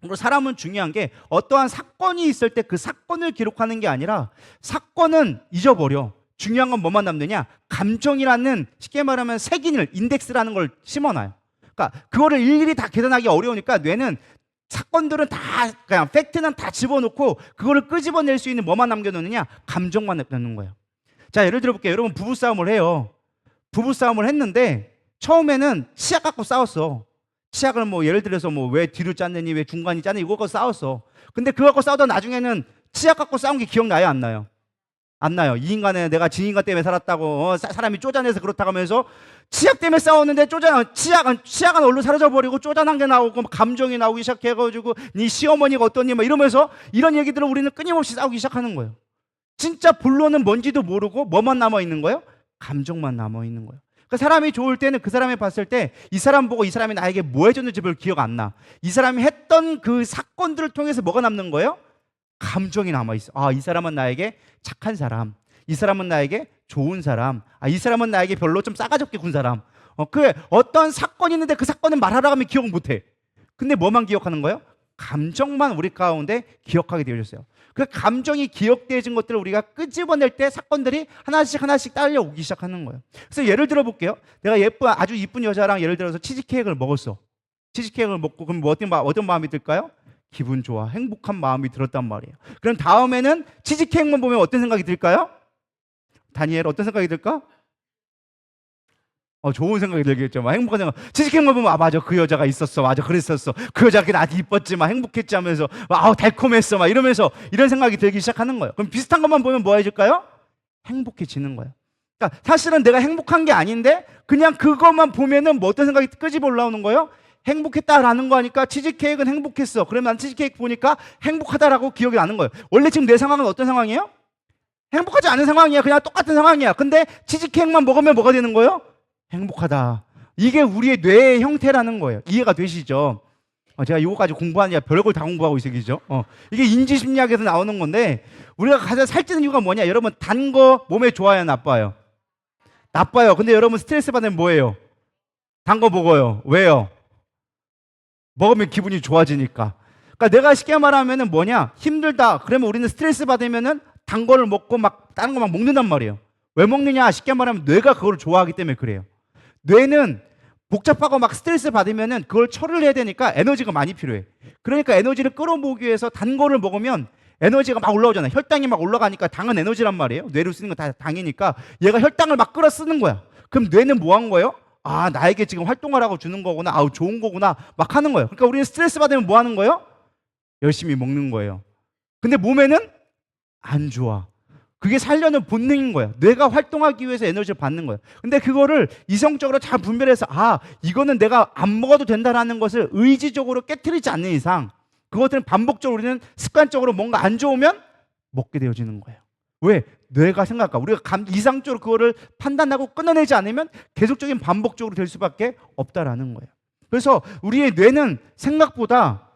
그리고 사람은 중요한 게 어떠한 사건이 있을 때 그 사건을 기록하는 게 아니라 사건은 잊어버려. 중요한 건 뭐만 남느냐? 감정이라는, 쉽게 말하면 색인을, 인덱스라는 걸 심어놔요. 그러니까 그거를 일일이 다 계산하기 어려우니까 뇌는 사건들은 다 그냥 팩트는 다 집어넣고 그거를 끄집어낼 수 있는 뭐만 남겨놓느냐? 감정만 남겨놓는 거예요. 자, 예를 들어볼게요. 여러분 부부싸움을 해요. 부부싸움을 했는데 처음에는 치약 갖고 싸웠어. 치약을 뭐 예를 들어서 뭐 왜 뒤로 짰느니 왜 중간이 짰느니 이거 갖고 싸웠어. 근데 그거 갖고 싸우다 나중에는 치약 갖고 싸운 게 기억나요? 안 나요? 안 나요. 이 인간은 내가 진 인간 때문에 살았다고 사람이 쪼잔해서 그렇다고 하면서 치약 때문에 싸웠는데 치약은 얼른 사라져 버리고 쪼잔한 게 나오고 감정이 나오기 시작해가지고 네 시어머니가 어떠니 막 이러면서 이런 얘기들을 우리는 끊임없이 싸우기 시작하는 거예요. 진짜 본론은 뭔지도 모르고 뭐만 남아 있는 거예요? 감정만 남아 있는 거예요. 그 사람이 좋을 때는 그 사람이 봤을 때 이 사람 보고 이 사람이 나에게 뭐 해줬는지 별 기억 안 나. 이 사람이 했던 그 사건들을 통해서 뭐가 남는 거예요? 감정이 남아있어. 아, 이 사람은 나에게 착한 사람. 이 사람은 나에게 좋은 사람. 아, 이 사람은 나에게 별로 좀 싸가지 없게 군 사람. 그 어떤 사건이 있는데 그 사건을 말하라고 하면 기억 못해. 근데 뭐만 기억하는 거예요? 감정만 우리 가운데 기억하게 되어졌어요. 그 감정이 기억되어진 것들을 우리가 끄집어낼 때 사건들이 하나씩 딸려오기 시작하는 거예요. 그래서 예를 들어 볼게요. 내가 아주 이쁜 여자랑 예를 들어서 치즈케이크를 먹었어. 치즈케이크를 먹고 그럼 뭐 어떤 마음이 들까요? 기분 좋아, 행복한 마음이 들었단 말이에요. 그럼 다음에는 치즈케이크만 보면 어떤 생각이 들까요? 다니엘 어떤 생각이 들까? 좋은 생각이 들겠죠. 막 행복한 생각. 치즈케이크만 보면 맞아, 그 여자가 있었어, 맞아, 그랬었어, 그 여자가 나한테 이뻤지, 막 행복했지 하면서 달콤했어, 막 이러면서 이런 생각이 들기 시작하는 거예요. 그럼 비슷한 것만 보면 뭐 해질까요? 행복해지는 거예요. 그러니까 사실은 내가 행복한 게 아닌데 그냥 그것만 보면은 뭐 어떤 생각이 끄집어 올라오는 거예요? 행복했다라는 거 하니까 치즈케이크는 행복했어. 그러면 난 치즈케이크 보니까 행복하다라고 기억이 나는 거예요. 원래 지금 내 상황은 어떤 상황이에요? 행복하지 않은 상황이야. 그냥 똑같은 상황이야. 근데 치즈케이크만 먹으면 뭐가 되는 거예요? 행복하다. 이게 우리의 뇌의 형태라는 거예요. 이해가 되시죠? 제가 이거까지 공부하니까 별걸 다 공부하고 있으시죠? 이게 인지심리학에서 나오는 건데 우리가 가장 살찌는 이유가 뭐냐? 여러분 단 거 몸에 좋아요, 나빠요? 나빠요. 근데 여러분 스트레스 받으면 뭐예요? 단 거 먹어요. 왜요? 먹으면 기분이 좋아지니까. 그러니까 내가 쉽게 말하면은 뭐냐? 힘들다. 그러면 우리는 스트레스 받으면은 단 거를 먹고 막 다른 거 막 먹는단 말이에요. 왜 먹느냐? 쉽게 말하면 뇌가 그걸 좋아하기 때문에 그래요. 뇌는 복잡하고 막 스트레스 받으면은 그걸 처리를 해야 되니까 에너지가 많이 필요해. 그러니까 에너지를 끌어모으기 위해서 단 거를 먹으면 에너지가 막 올라오잖아요. 혈당이 막 올라가니까 당은 에너지란 말이에요. 뇌로 쓰는 건 다 당이니까 얘가 혈당을 막 끌어 쓰는 거야. 그럼 뇌는 뭐 한 거예요? 아, 나에게 지금 활동하라고 주는 거구나. 아우, 좋은 거구나. 막 하는 거예요. 그러니까 우리는 스트레스 받으면 뭐 하는 거예요? 열심히 먹는 거예요. 근데 몸에는 안 좋아. 그게 살려는 본능인 거예요. 뇌가 활동하기 위해서 에너지를 받는 거예요. 근데 그거를 이성적으로 잘 분별해서 이거는 내가 안 먹어도 된다라는 것을 의지적으로 깨트리지 않는 이상 그것들은 반복적으로 우리는 습관적으로 뭔가 안 좋으면 먹게 되어지는 거예요. 왜? 뇌가 생각할까? 우리가 이상적으로 그거를 판단하고 끊어내지 않으면 계속적인 반복적으로 될 수밖에 없다라는 거예요. 그래서 우리의 뇌는 생각보다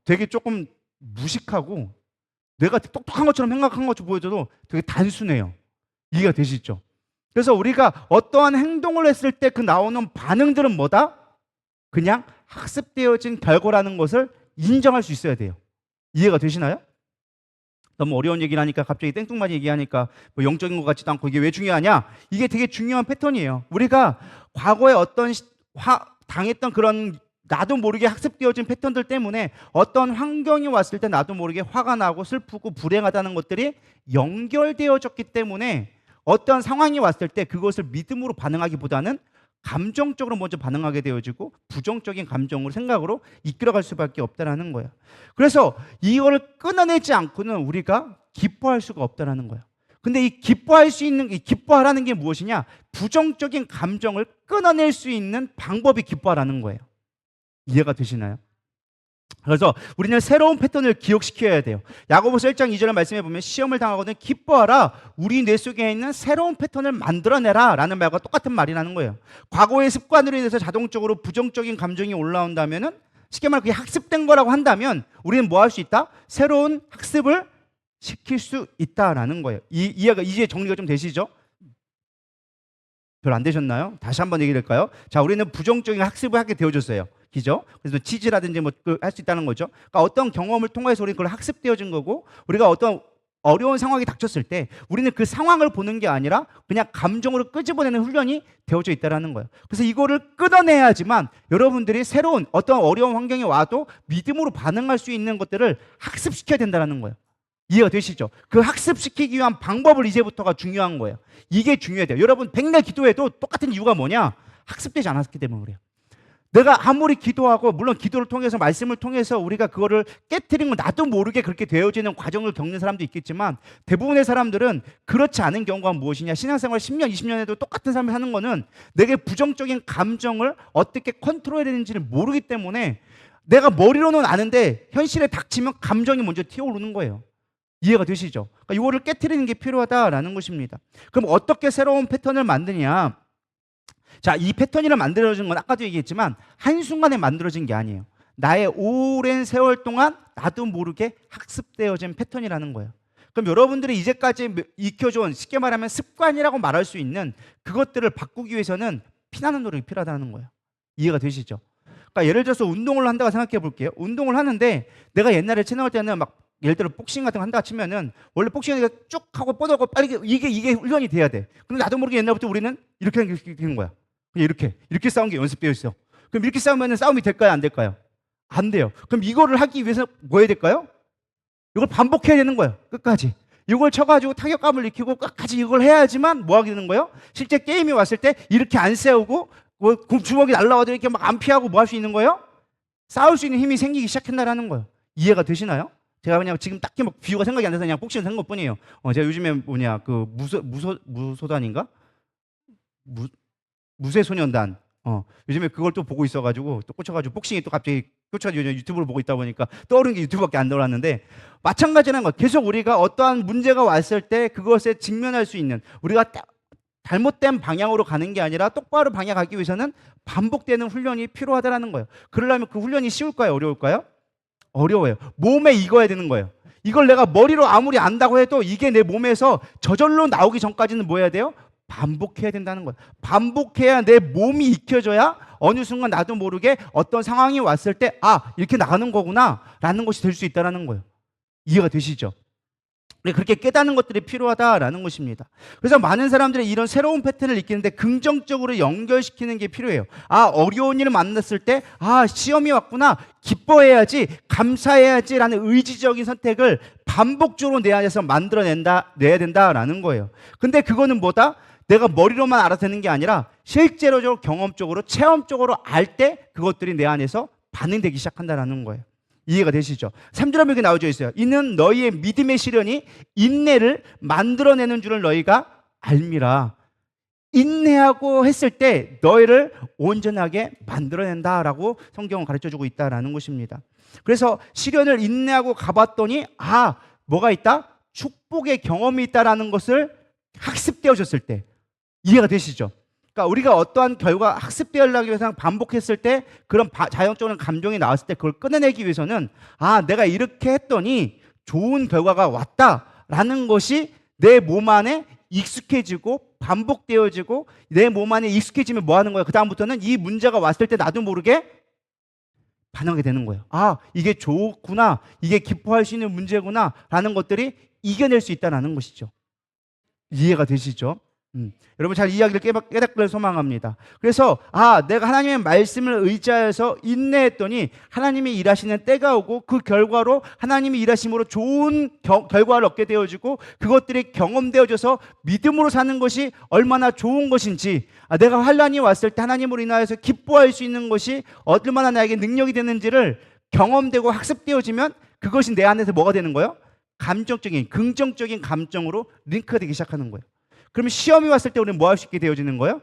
되게 조금 무식하고 뇌가 똑똑한 것처럼 생각한 것처럼 보여줘도 되게 단순해요. 이해가 되시죠? 그래서 우리가 어떠한 행동을 했을 때 그 나오는 반응들은 뭐다? 그냥 학습되어진 결과라는 것을 인정할 수 있어야 돼요. 이해가 되시나요? 너무 어려운 얘기를 하니까 갑자기 땡뚱맞이 얘기하니까 뭐 영적인 것 같지도 않고 이게 왜 중요하냐? 이게 되게 중요한 패턴이에요. 우리가 과거에 어떤 당했던 그런 나도 모르게 학습되어진 패턴들 때문에 어떤 환경이 왔을 때 나도 모르게 화가 나고 슬프고 불행하다는 것들이 연결되어졌기 때문에 어떤 상황이 왔을 때 그것을 믿음으로 반응하기보다는 감정적으로 먼저 반응하게 되어지고 부정적인 감정으로 생각으로 이끌어갈 수밖에 없다라는 거예요. 그래서 이거를 끊어내지 않고는 우리가 기뻐할 수가 없다라는 거예요. 근데 이 기뻐할 수 있는, 이 기뻐하라는 게 무엇이냐? 부정적인 감정을 끊어낼 수 있는 방법이 기뻐하라는 거예요. 이해가 되시나요? 그래서 우리는 새로운 패턴을 기억시켜야 돼요. 야고보서 1장 2절의 말씀에 보면 시험을 당하거든 기뻐하라, 우리 뇌 속에 있는 새로운 패턴을 만들어내라 라는 말과 똑같은 말이라는 거예요. 과거의 습관으로 인해서 자동적으로 부정적인 감정이 올라온다면은, 쉽게 말해 그게 학습된 거라고 한다면 우리는 뭐 할 수 있다? 새로운 학습을 시킬 수 있다라는 거예요. 이해가, 이제 정리가 좀 되시죠? 별 안 되셨나요? 다시 한번 얘기를 할까요? 자, 우리는 부정적인 학습을 하게 되어줬어요. 그죠? 그래서 치즈라든지 뭐 할 수 있다는 거죠. 그러니까 어떤 경험을 통해서 우리는 그걸 학습되어진 거고, 우리가 어떤 어려운 상황이 닥쳤을 때 우리는 그 상황을 보는 게 아니라 그냥 감정으로 끄집어내는 훈련이 되어져 있다는 거예요. 그래서 이거를 끊어내야지만 여러분들이 새로운 어떤 어려운 환경에 와도 믿음으로 반응할 수 있는 것들을 학습시켜야 된다는 거예요. 이해가 되시죠? 그 학습시키기 위한 방법을 이제부터가 중요한 거예요. 이게 중요해요. 여러분 백날 기도해도 똑같은 이유가 뭐냐? 학습되지 않았기 때문에 그래요. 내가 아무리 기도하고, 물론 기도를 통해서, 말씀을 통해서 우리가 그거를 깨트린 건 나도 모르게 그렇게 되어지는 과정을 겪는 사람도 있겠지만, 대부분의 사람들은 그렇지 않은 경우가 무엇이냐? 신앙생활 10년, 20년 해도 똑같은 삶을 사는 거는 내게 부정적인 감정을 어떻게 컨트롤해야 되는지를 모르기 때문에, 내가 머리로는 아는데 현실에 닥치면 감정이 먼저 튀어오르는 거예요. 이해가 되시죠? 그러니까 이거를 깨트리는 게 필요하다라는 것입니다. 그럼 어떻게 새로운 패턴을 만드냐? 자, 이 패턴이라 만들어진 건 아까도 얘기했지만 한순간에 만들어진 게 아니에요. 나의 오랜 세월 동안 나도 모르게 학습되어진 패턴이라는 거예요. 그럼 여러분들이 이제까지 익혀준, 쉽게 말하면 습관이라고 말할 수 있는 그것들을 바꾸기 위해서는 피나는 노력이 필요하다는 거예요. 이해가 되시죠? 그러니까 예를 들어서 운동을 한다고 생각해 볼게요. 운동을 하는데 내가 옛날에 채널 때는 막 예를 들어 복싱 같은 거 한다 치면은, 원래 복싱을 쭉 하고 뻗어고 빨리 이게 훈련이 돼야 돼. 근데 나도 모르게 옛날부터 우리는 이렇게 되는 거야. 이렇게 싸운 게 연습되어 있어. 그럼 이렇게 싸우면 싸움이 될까요? 안 될까요? 안 돼요. 그럼 이거를 하기 위해서 뭐 해야 될까요? 이걸 반복해야 되는 거예요. 끝까지. 이걸 쳐가지고 타격감을 익히고 끝까지 이걸 해야지만 뭐 하게 되는 거예요? 실제 게임이 왔을 때 이렇게 안 세우고 뭐 주먹이 날라와도 이렇게 막 안 피하고 뭐 할 수 있는 거예요? 싸울 수 있는 힘이 생기기 시작한다라는 거예요. 이해가 되시나요? 제가 그냥 지금 딱히 막 비유가 생각이 안 나서 그냥 복싱을 한 것뿐이에요. 제가 요즘에 뭐냐 그 무소단인가? 무쇠소년단. 요즘에 그걸 또 보고 있어가지고 또 꽂혀가지고 복싱이 또 갑자기 꽂혀가지고 요즘 유튜브를 보고 있다 보니까 떠오르는 게 유튜브밖에 안 떠올랐는데, 마찬가지라는 거. 계속 우리가 어떠한 문제가 왔을 때 그것에 직면할 수 있는, 우리가 잘못된 방향으로 가는 게 아니라 똑바로 방향 가기 위해서는 반복되는 훈련이 필요하다라는 거예요. 그러려면 그 훈련이 쉬울까요? 어려울까요? 어려워요. 몸에 익어야 되는 거예요. 이걸 내가 머리로 아무리 안다고 해도 이게 내 몸에서 저절로 나오기 전까지는 뭐 해야 돼요? 반복해야 된다는 거예요. 반복해야 내 몸이 익혀져야 어느 순간 나도 모르게 어떤 상황이 왔을 때 이렇게 나가는 거구나 라는 것이 될 수 있다는 거예요. 이해가 되시죠? 그렇게 깨닫는 것들이 필요하다라는 것입니다. 그래서 많은 사람들이 이런 새로운 패턴을 익히는데 긍정적으로 연결시키는 게 필요해요. 어려운 일을 만났을 때 시험이 왔구나, 기뻐해야지, 감사해야지 라는 의지적인 선택을 반복적으로 내 안에서 내야 된다라는 거예요. 근데 그거는 뭐다? 내가 머리로만 알아서 되는 게 아니라 실제로 경험적으로, 체험적으로 알 때 그것들이 내 안에서 반응되기 시작한다는 거예요. 이해가 되시죠? 3절에 이렇게 나와져 있어요. 이는 너희의 믿음의 시련이 인내를 만들어내는 줄을 너희가 알미라. 인내하고 했을 때 너희를 온전하게 만들어낸다라고 성경은 가르쳐주고 있다라는 것입니다. 그래서 시련을 인내하고 가봤더니 뭐가 있다? 축복의 경험이 있다라는 것을 학습되어졌을 때. 이해가 되시죠? 그러니까 우리가 어떠한 결과 학습되려기 위해서 반복했을 때 그런 자연적인 감정이 나왔을 때 그걸 끊어내기 위해서는 내가 이렇게 했더니 좋은 결과가 왔다라는 것이 내 몸 안에 익숙해지고 반복되어지고, 내 몸 안에 익숙해지면 뭐 하는 거예요? 그 다음부터는 이 문제가 왔을 때 나도 모르게 반응하게 되는 거예요. 이게 좋구나, 이게 기뻐할 수 있는 문제구나 라는 것들이 이겨낼 수 있다는 것이죠. 이해가 되시죠? 여러분 잘 이야기를 깨닫기를 소망합니다. 그래서 내가 하나님의 말씀을 의지하여서 인내했더니 하나님이 일하시는 때가 오고, 그 결과로 하나님이 일하심으로 좋은 결과를 얻게 되어지고, 그것들이 경험되어져서 믿음으로 사는 것이 얼마나 좋은 것인지, 내가 환난이 왔을 때 하나님으로 인하여서 기뻐할 수 있는 것이 얼마나 나에게 능력이 되는지를 경험되고 학습되어지면 그것이 내 안에서 뭐가 되는 거예요? 감정적인 긍정적인 감정으로 링크가 되기 시작하는 거예요. 그러면 시험이 왔을 때 우리는 뭐 할 수 있게 되어지는 거예요?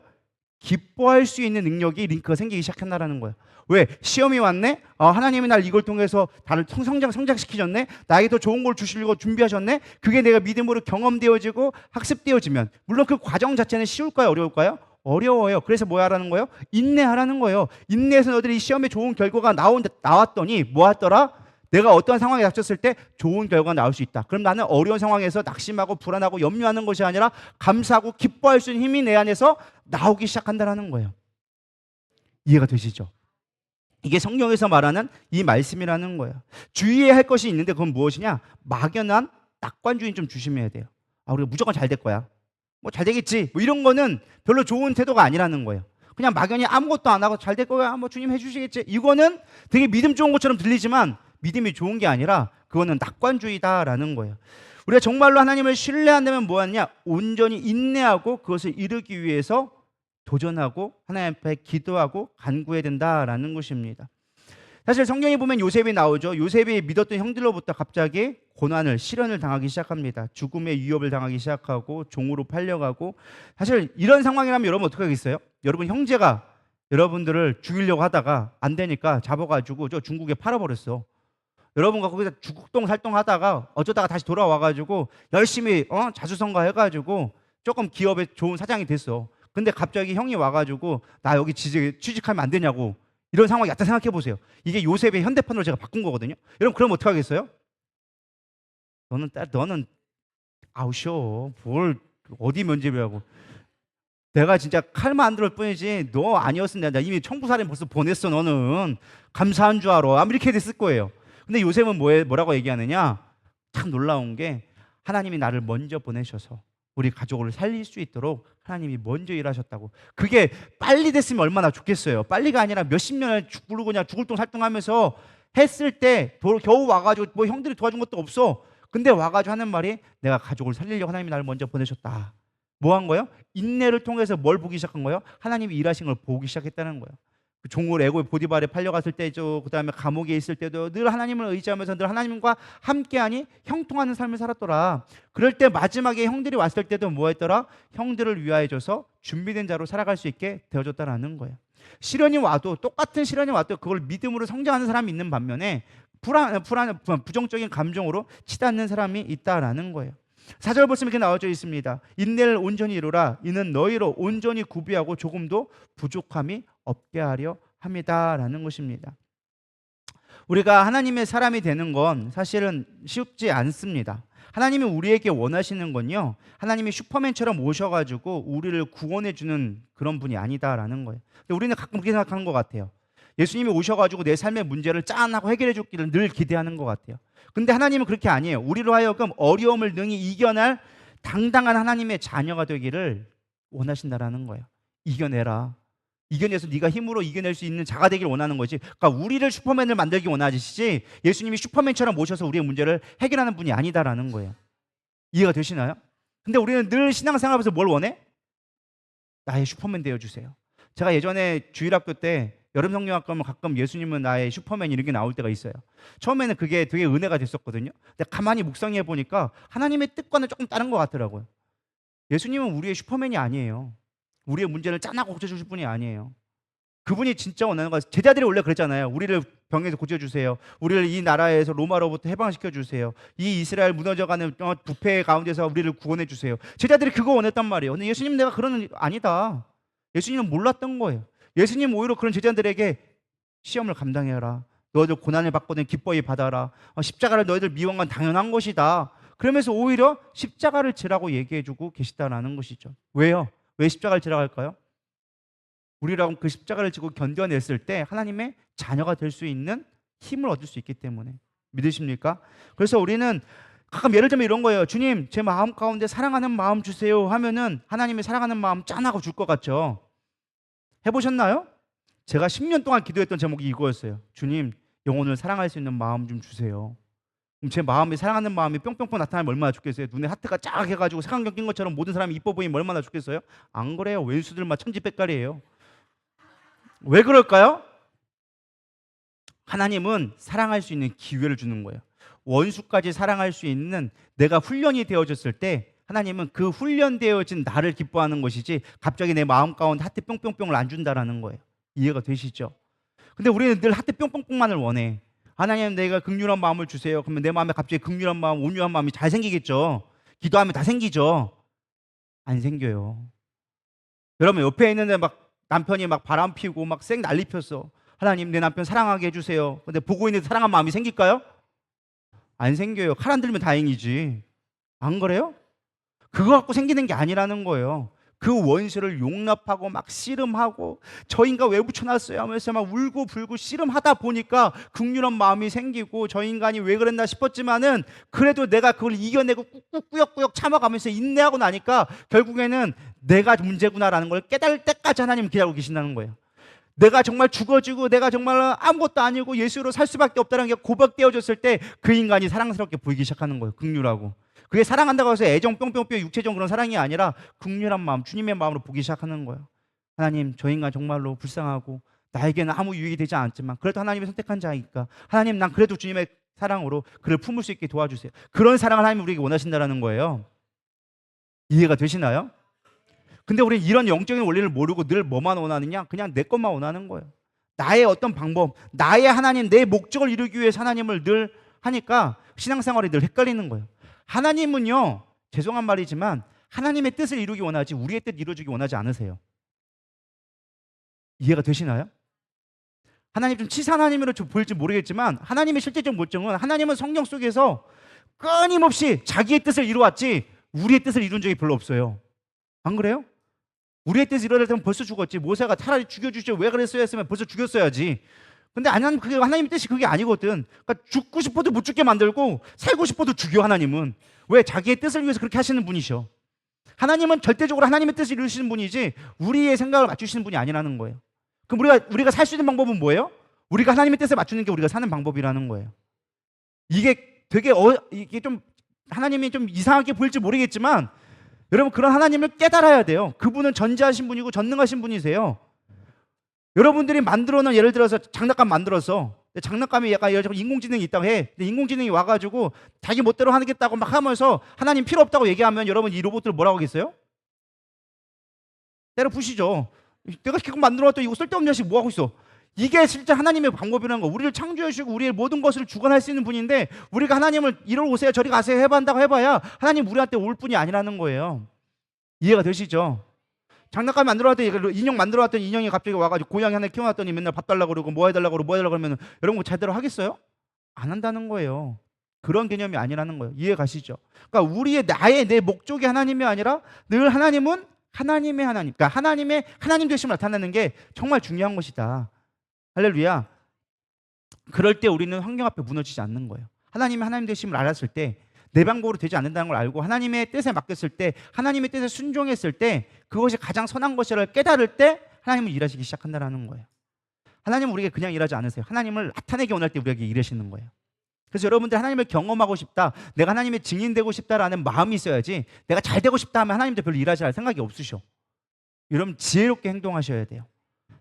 기뻐할 수 있는 능력이 링크가 생기기 시작한다라는 거예요. 왜? 시험이 왔네? 하나님이 날 이걸 통해서 다른 성장시키셨네? 나에게 더 좋은 걸 주시려고 준비하셨네? 그게 내가 믿음으로 경험되어지고 학습되어지면, 물론 그 과정 자체는 쉬울까요? 어려울까요? 어려워요. 그래서 뭐 하라는 거예요? 인내하라는 거예요. 인내해서 너들이 시험에 좋은 결과가 나왔더니 뭐 하더라? 내가 어떤 상황에 닥쳤을 때 좋은 결과가 나올 수 있다. 그럼 나는 어려운 상황에서 낙심하고 불안하고 염려하는 것이 아니라 감사하고 기뻐할 수 있는 힘이 내 안에서 나오기 시작한다는 거예요. 이해가 되시죠? 이게 성경에서 말하는 이 말씀이라는 거예요. 주의해야 할 것이 있는데 그건 무엇이냐? 막연한 낙관주의 좀 조심해야 돼요. 우리가 무조건 잘 될 거야. 뭐 잘 되겠지. 뭐 이런 거는 별로 좋은 태도가 아니라는 거예요. 그냥 막연히 아무것도 안 하고 잘 될 거야. 뭐 주님 해주시겠지. 이거는 되게 믿음 좋은 것처럼 들리지만 믿음이 좋은 게 아니라 그거는 낙관주의다라는 거예요. 우리가 정말로 하나님을 신뢰한다면 뭐하냐? 온전히 인내하고 그것을 이루기 위해서 도전하고 하나님 앞에 기도하고 간구해야 된다라는 것입니다. 사실 성경에 보면 요셉이 나오죠. 요셉이 믿었던 형들로부터 갑자기 고난을, 시련을 당하기 시작합니다. 죽음의 위협을 당하기 시작하고 종으로 팔려가고. 사실 이런 상황이라면 여러분 어떻게 하겠어요? 여러분 형제가 여러분들을 죽이려고 하다가 안 되니까 잡아가지고 저 중국에 팔아버렸어. 여러분과 거기서 죽동 살동하다가 어쩌다가 다시 돌아와가지고 열심히 자수성가 해가지고 조금 기업에 좋은 사장이 됐어. 근데 갑자기 형이 와가지고 나 여기 취직하면 안 되냐고, 이런 상황이 왔다 생각해 보세요. 이게 요셉의 현대판으로 제가 바꾼 거거든요. 여러분 그럼 어떻게 하겠어요? 너는 아우쇼 뭘 어디 면접이라고, 내가 진짜 칼만 안 들을 뿐이지 너 아니었으면 내가 이미 청부살인 벌써 보냈어. 너는 감사한 줄 알아. 아마 이렇게 됐을 거예요. 근데 요셉은 뭐라고 얘기하느냐? 참 놀라운 게 하나님이 나를 먼저 보내셔서 우리 가족을 살릴 수 있도록 하나님이 먼저 일하셨다고. 그게 빨리 됐으면 얼마나 좋겠어요. 빨리가 아니라 몇십 년을 그냥 죽을 동 살동하면서 했을 때 겨우 와가지고 뭐 형들이 도와준 것도 없어. 근데 와가지고 하는 말이 내가 가족을 살리려고 하나님이 나를 먼저 보내셨다. 뭐 한 거예요? 인내를 통해서 뭘 보기 시작한 거예요? 하나님이 일하신 걸 보기 시작했다는 거예요. 그 종을 애고의 보디발에 팔려갔을 때죠. 그 다음에 감옥에 있을 때도 늘 하나님을 의지하면서 늘 하나님과 함께하니 형통하는 삶을 살았더라. 그럴 때 마지막에 형들이 왔을 때도 뭐 했더라? 형들을 위하여 줘서 준비된 자로 살아갈 수 있게 되어줬다라는 거예요. 시련이 와도, 똑같은 시련이 와도 그걸 믿음으로 성장하는 사람이 있는 반면에 부정적인 감정으로 치닫는 사람이 있다라는 거예요. 4절 보시면 이렇게 나와져 있습니다. 인내를 온전히 이루라. 이는 너희로 온전히 구비하고 조금도 부족함이 없게 하려 합니다라는 것입니다. 우리가 하나님의 사람이 되는 건 사실은 쉽지 않습니다. 하나님이 우리에게 원하시는 건요, 하나님이 슈퍼맨처럼 오셔가지고 우리를 구원해주는 그런 분이 아니다라는 거예요. 근데 우리는 가끔 그렇게 생각하는 것 같아요. 예수님이 오셔가지고 내 삶의 문제를 짠하고 해결해 주기를 늘 기대하는 것 같아요. 근데 하나님은 그렇게 아니에요. 우리로 하여금 어려움을 능히 이겨낼 당당한 하나님의 자녀가 되기를 원하신다라는 거예요. 이겨내라. 이겨내서 네가 힘으로 이겨낼 수 있는 자가 되기를 원하는 거지. 그러니까 우리를 슈퍼맨을 만들기 원하시지 예수님이 슈퍼맨처럼 오셔서 우리의 문제를 해결하는 분이 아니다라는 거예요. 이해가 되시나요? 근데 우리는 늘 신앙생활에서 뭘 원해? 나의 슈퍼맨 되어주세요. 제가 예전에 주일학교 때 여름 성경학교 하면 가끔 예수님은 나의 슈퍼맨 이런 게 나올 때가 있어요. 처음에는 그게 되게 은혜가 됐었거든요. 근데 가만히 묵상해 보니까 하나님의 뜻과는 조금 다른 것 같더라고요. 예수님은 우리의 슈퍼맨이 아니에요. 우리의 문제를 짠하고 고쳐주실 분이 아니에요. 그분이 진짜 원하는 거, 제자들이 원래 그랬잖아요. 우리를 병에서 고쳐주세요. 우리를 이 나라에서 로마로부터 해방시켜주세요. 이 이스라엘 무너져가는 부패 가운데서 우리를 구원해주세요. 제자들이 그거 원했단 말이에요. 근데 예수님 내가 그런 아니다. 예수님은 몰랐던 거예요. 예수님 오히려 그런 제자들에게 시험을 감당해라. 너희들 고난을 받거든 기뻐히 받아라. 십자가를 너희들 미워한 건 당연한 것이다. 그러면서 오히려 십자가를 지라고 얘기해주고 계시다라는 것이죠. 왜요? 왜 십자가를 지라고 할까요? 우리라고 그 십자가를 지고 견뎌냈을 때 하나님의 자녀가 될 수 있는 힘을 얻을 수 있기 때문에. 믿으십니까? 그래서 우리는 가끔 예를 들면 이런 거예요. 주님, 제 마음 가운데 사랑하는 마음 주세요 하면은 하나님의 사랑하는 마음 짠하고 줄 것 같죠? 해보셨나요? 제가 10년 동안 기도했던 제목이 이거였어요. 주님, 영혼을 사랑할 수 있는 마음 좀 주세요. 그럼 제 마음이, 사랑하는 마음이 뿅뿅뿅 나타나면 얼마나 좋겠어요? 눈에 하트가 쫙 해가지고 색안경 낀 것처럼 모든 사람이 이뻐 보이면 얼마나 좋겠어요? 안 그래요. 왼수들만 천지백갈이에요. 왜 그럴까요? 하나님은 사랑할 수 있는 기회를 주는 거예요. 원수까지 사랑할 수 있는 내가 훈련이 되어졌을 때 하나님은 그 훈련되어진 나를 기뻐하는 것이지 갑자기 내 마음 가운데 하트 뿅뿅뿅을 안 준다라는 거예요. 이해가 되시죠? 근데 우리는 늘 하트 뿅뿅뿅만을 원해. 하나님 내가 긍휼한 마음을 주세요. 그러면 내 마음에 갑자기 긍휼한 마음, 온유한 마음이 잘 생기겠죠. 기도하면 다 생기죠. 안 생겨요. 여러분 옆에 있는데 막 남편이 막 바람 피우고 막 쌩 난리 폈어. 하나님 내 남편 사랑하게 해주세요. 근데 보고 있는데 사랑한 마음이 생길까요? 안 생겨요. 칼 안 들면 다행이지. 안 그래요? 그거 갖고 생기는 게 아니라는 거예요. 그 원수를 용납하고 막 씨름하고 저 인간 왜 붙여놨어요 하면서 막 울고 불고 씨름하다 보니까 긍휼한 마음이 생기고 저 인간이 왜 그랬나 싶었지만은 그래도 내가 그걸 이겨내고 꾹꾹 꾸역꾸역 참아가면서 인내하고 나니까 결국에는 내가 문제구나라는 걸 깨달을 때까지 하나님은 기다리고 계신다는 거예요. 내가 정말 죽어지고 내가 정말 아무것도 아니고 예수로 살 수밖에 없다는 게 고백되어졌을 때 그 인간이 사랑스럽게 보이기 시작하는 거예요. 긍휼하고. 그게 사랑한다고 해서 애정 뿅뿅뿅 육체적 그런 사랑이 아니라 긍휼한 마음, 주님의 마음으로 보기 시작하는 거예요. 하나님 저 인간 정말로 불쌍하고 나에게는 아무 유익이 되지 않지만 그래도 하나님이 선택한 자이니까 하나님 난 그래도 주님의 사랑으로 그를 품을 수 있게 도와주세요. 그런 사랑을 하나님이 우리에게 원하신다는 거예요. 이해가 되시나요? 근데 우리는 이런 영적인 원리를 모르고 늘 뭐만 원하느냐? 그냥 내 것만 원하는 거예요. 나의 어떤 방법, 나의 하나님, 내 목적을 이루기 위해서 하나님을 늘 하니까 신앙생활이 늘 헷갈리는 거예요. 하나님은요, 죄송한 말이지만 하나님의 뜻을 이루기 원하지 우리의 뜻 이루어주기 원하지 않으세요. 이해가 되시나요? 하나님 좀 치사 하나님으로 좀 보일지 모르겠지만 하나님의 실제적 목적은 하나님은 성경 속에서 끊임없이 자기의 뜻을 이루었지 우리의 뜻을 이룬 적이 별로 없어요. 안 그래요? 우리의 뜻을 이루려면 벌써 죽었지. 모세가 차라리 죽여주죠. 왜 그랬어야 했으면 벌써 죽였어야지. 근데 아니면 그게 하나님의 뜻이 그게 아니거든. 그러니까 죽고 싶어도 못 죽게 만들고 살고 싶어도 죽여. 하나님은 왜 자기의 뜻을 위해서 그렇게 하시는 분이셔. 하나님은 절대적으로 하나님의 뜻을 이루시는 분이지 우리의 생각을 맞추시는 분이 아니라는 거예요. 그럼 우리가 살 수 있는 방법은 뭐예요? 우리가 하나님의 뜻에 맞추는 게 우리가 사는 방법이라는 거예요. 이게 되게 이게 좀 하나님이 좀 이상하게 보일지 모르겠지만 여러분 그런 하나님을 깨달아야 돼요. 그분은 전지하신 분이고 전능하신 분이세요. 여러분들이 만들어놓은 예를 들어서 장난감 만들어서 장난감이 약간 인공지능이 있다고 해. 근데 인공지능이 와가지고 자기 멋대로 하겠다고 막 하면서 하나님 필요 없다고 얘기하면 여러분 이 로봇들 뭐라고 하겠어요? 때려 부시죠. 내가 그거 만들어놨더니 이거 쓸데없는 자식 뭐 하고 있어? 이게 실제 하나님의 방법이라는 거. 우리를 창조해주시고 우리의 모든 것을 주관할 수 있는 분인데 우리가 하나님을 이리 오세요 저리 가세요 해봐한다고 해봐야 하나님 우리한테 올 뿐이 아니라는 거예요. 이해가 되시죠? 장난감 만들어놨더니 인형 만들어놨더니 인형이 갑자기 와가지고 고양이 하나 키워놨더니 맨날 밥 달라고 그러고 뭐 해달라고 그러고 뭐 해달라고 그러면 여러분 뭐 제대로 하겠어요? 안 한다는 거예요. 그런 개념이 아니라는 거예요. 이해 가시죠? 그러니까 내 목적이 하나님이 아니라 늘 하나님은 하나님의 하나님, 그러니까 하나님의 하나님 되심을 나타내는 게 정말 중요한 것이다. 할렐루야. 그럴 때 우리는 환경 앞에 무너지지 않는 거예요. 하나님의 하나님 되심을 알았을 때 내 방법으로 되지 않는다는 걸 알고 하나님의 뜻에 맡겼을 때 하나님의 뜻에 순종했을 때 그것이 가장 선한 것이라를 깨달을 때 하나님은 일하시기 시작한다는 거예요. 하나님은 우리에게 그냥 일하지 않으세요. 하나님을 나타내기 원할 때 우리에게 일하시는 거예요. 그래서 여러분들 하나님을 경험하고 싶다, 내가 하나님의 증인되고 싶다라는 마음이 있어야지 내가 잘 되고 싶다 하면 하나님도 별로 일하지 않을 생각이 없으셔. 여러분 지혜롭게 행동하셔야 돼요.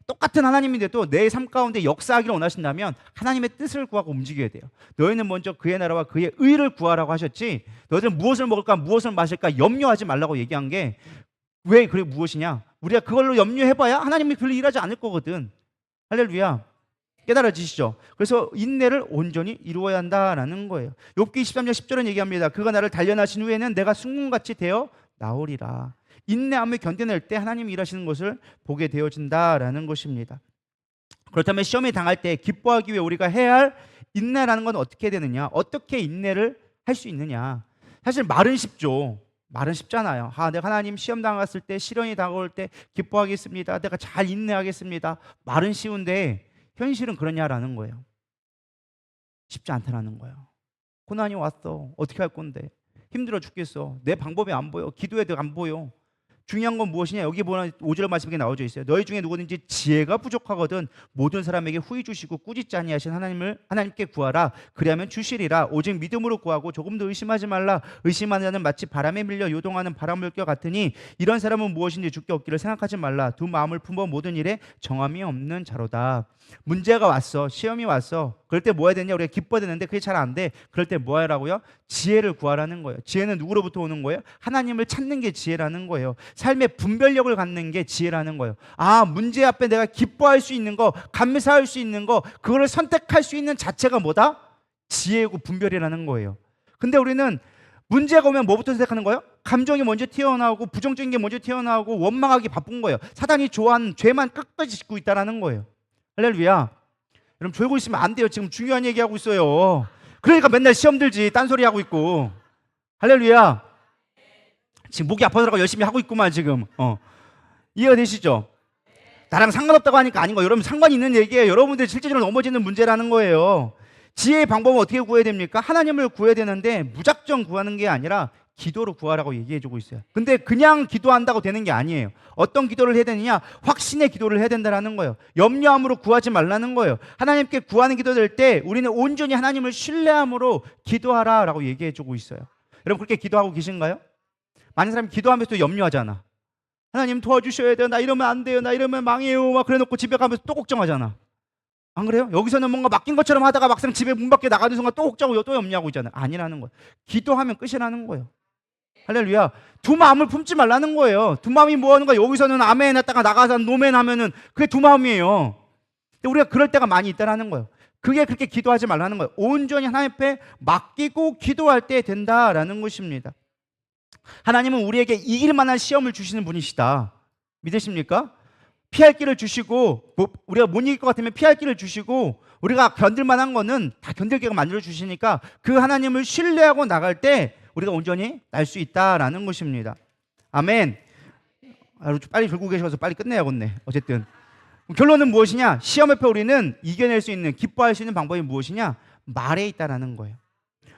똑같은 하나님인데도 내 삶 가운데 역사하기를 원하신다면 하나님의 뜻을 구하고 움직여야 돼요. 너희는 먼저 그의 나라와 그의 의를 구하라고 하셨지 너희들은 무엇을 먹을까 무엇을 마실까 염려하지 말라고 얘기한 게 왜 그게 무엇이냐? 우리가 그걸로 염려해봐야 하나님이 별로 일하지 않을 거거든. 할렐루야. 깨달아지시죠? 그래서 인내를 온전히 이루어야 한다라는 거예요. 욥기 23장 10절은 얘기합니다. 그가 나를 단련하신 후에는 내가 순금같이 되어 나오리라. 인내함을 견뎌낼 때 하나님이 일하시는 것을 보게 되어진다라는 것입니다. 그렇다면 시험에 당할 때 기뻐하기 위해 우리가 해야 할 인내라는 건 어떻게 되느냐? 어떻게 인내를 할 수 있느냐? 사실 말은 쉽죠. 말은 쉽잖아요. 내가 하나님 시험 당했을 때 시련이 다가올 때 기뻐하겠습니다. 내가 잘 인내하겠습니다. 말은 쉬운데 현실은 그러냐라는 거예요. 쉽지 않다라는 거예요. 고난이 왔어. 어떻게 할 건데? 힘들어 죽겠어. 내 방법이 안 보여. 기도해도 안 보여. 중요한 건 무엇이냐? 여기 보면 5절 말씀에 나와져 있어요. 너희 중에 누구든지 지혜가 부족하거든 모든 사람에게 후히 주시고 꾸짖지 아니하신 하나님께 구하라. 그리하면 주시리라. 오직 믿음으로 구하고 조금도 의심하지 말라. 의심하는 자는 마치 바람에 밀려 요동하는 바람물결 같으니 이런 사람은 무엇인지 주께 얻기를 생각하지 말라. 두 마음을 품어 모든 일에 정함이 없는 자로다. 문제가 왔어. 시험이 왔어. 그럴 때 뭐 해야 되냐? 우리가 기뻐야 되는데 그게 잘 안 돼. 그럴 때 뭐 하라고요? 지혜를 구하라는 거예요. 지혜는 누구로부터 오는 거예요? 하나님을 찾는 게 지혜라는 거예요. 삶의 분별력을 갖는 게 지혜라는 거예요. 아, 문제 앞에 내가 기뻐할 수 있는 거, 감사할 수 있는 거, 그거를 선택할 수 있는 자체가 뭐다? 지혜고 분별이라는 거예요. 근데 우리는 문제가 오면 뭐부터 선택하는 거예요? 감정이 먼저 튀어나오고 부정적인 게 먼저 튀어나오고 원망하기 바쁜 거예요. 사단이 좋아하는 죄만 끝까지 짓고 있다는 거예요. 할렐루야. 여러분 졸고 있으면 안 돼요. 지금 중요한 얘기하고 있어요. 그러니까 맨날 시험 들지 딴소리 하고 있고. 할렐루야. 지금 목이 아파서라고 열심히 하고 있구만 지금. 이해가 되시죠? 나랑 상관없다고 하니까 아닌 거예요. 여러분 상관이 있는 얘기예요. 여러분들 실제적으로 넘어지는 문제라는 거예요. 지혜의 방법은 어떻게 구해야 됩니까? 하나님을 구해야 되는데 무작정 구하는 게 아니라 기도로 구하라고 얘기해주고 있어요. 근데 그냥 기도한다고 되는 게 아니에요. 어떤 기도를 해야 되느냐? 확신의 기도를 해야 된다는 거예요. 염려함으로 구하지 말라는 거예요. 하나님께 구하는 기도 될 때 우리는 온전히 하나님을 신뢰함으로 기도하라라고 얘기해주고 있어요. 여러분 그렇게 기도하고 계신가요? 많은 사람이 기도하면서 또 염려하잖아. 하나님 도와주셔야 돼요. 나 이러면 안 돼요. 나 이러면 망해요. 막 그래놓고 집에 가면서 또 걱정하잖아. 안 그래요? 여기서는 뭔가 맡긴 것처럼 하다가 막상 집에 문 밖에 나가는 순간 또 걱정하고 또 염려하고 있잖아요. 아니라는 거예요. 기도하면 끝이라는 거예요. 할렐루야. 두 마음을 품지 말라는 거예요. 두 마음이 뭐 하는 거야? 여기서는 아멘 했다가 나가서 노멘 하면은 그게 두 마음이에요. 근데 우리가 그럴 때가 많이 있다라는 거예요. 그게 그렇게 기도하지 말라는 거예요. 온전히 하나님 앞에 맡기고 기도할 때 된다라는 것입니다. 하나님은 우리에게 이길 만한 시험을 주시는 분이시다. 믿으십니까? 피할 길을 주시고 우리가 못 이길 것 같으면 피할 길을 주시고 우리가 견딜 만한 거는 다 견딜게 만들어 주시니까 그 하나님을 신뢰하고 나갈 때 우리가 온전히 날 수 있다라는 것입니다. 아멘. 빨리 졸고 계셔서 빨리 끝내야겠네. 어쨌든 결론은 무엇이냐? 시험 앞에 우리는 이겨낼 수 있는, 기뻐할 수 있는 방법이 무엇이냐? 말에 있다라는 거예요.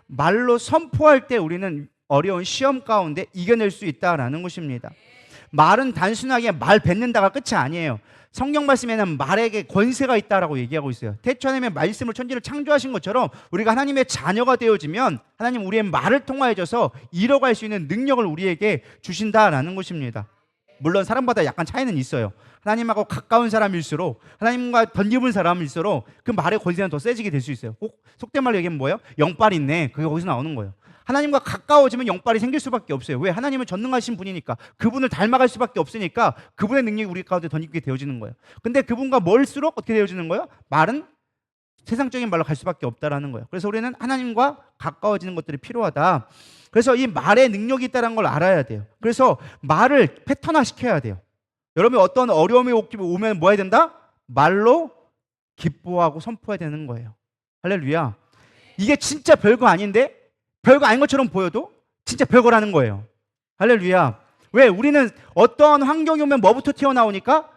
말로 선포할 때 우리는 어려운 시험 가운데 이겨낼 수 있다라는 것입니다. 말은 단순하게 말 뱉는다가 끝이 아니에요. 성경 말씀에는 말에게 권세가 있다라고 얘기하고 있어요. 태초 하나님의 말씀을 천지를 창조하신 것처럼 우리가 하나님의 자녀가 되어지면 하나님 우리의 말을 통하여져서 이뤄갈 수 있는 능력을 우리에게 주신다라는 것입니다. 물론 사람마다 약간 차이는 있어요. 하나님하고 가까운 사람일수록, 하나님과 덧입은 사람일수록 그 말의 권세는 더 세지게 될 수 있어요. 꼭 속된 말로 얘기하면 뭐예요? 영빨 있네. 그게 거기서 나오는 거예요. 하나님과 가까워지면 영빨이 생길 수밖에 없어요. 왜? 하나님은 전능하신 분이니까. 그분을 닮아갈 수밖에 없으니까 그분의 능력이 우리 가운데 덧입게 되어지는 거예요. 근데 그분과 멀수록 어떻게 되어지는 거예요? 말은 세상적인 말로 갈 수밖에 없다라는 거예요. 그래서 우리는 하나님과 가까워지는 것들이 필요하다. 그래서 이 말에 능력이 있다는 걸 알아야 돼요. 그래서 말을 패턴화 시켜야 돼요. 여러분이 어떤 어려움이 오면 뭐 해야 된다? 말로 기뻐하고 선포해야 되는 거예요. 할렐루야. 이게 진짜 별거 아닌데 별거 아닌 것처럼 보여도 진짜 별거라는 거예요. 할렐루야. 왜? 우리는 어떤 환경이 오면 뭐부터 튀어나오니까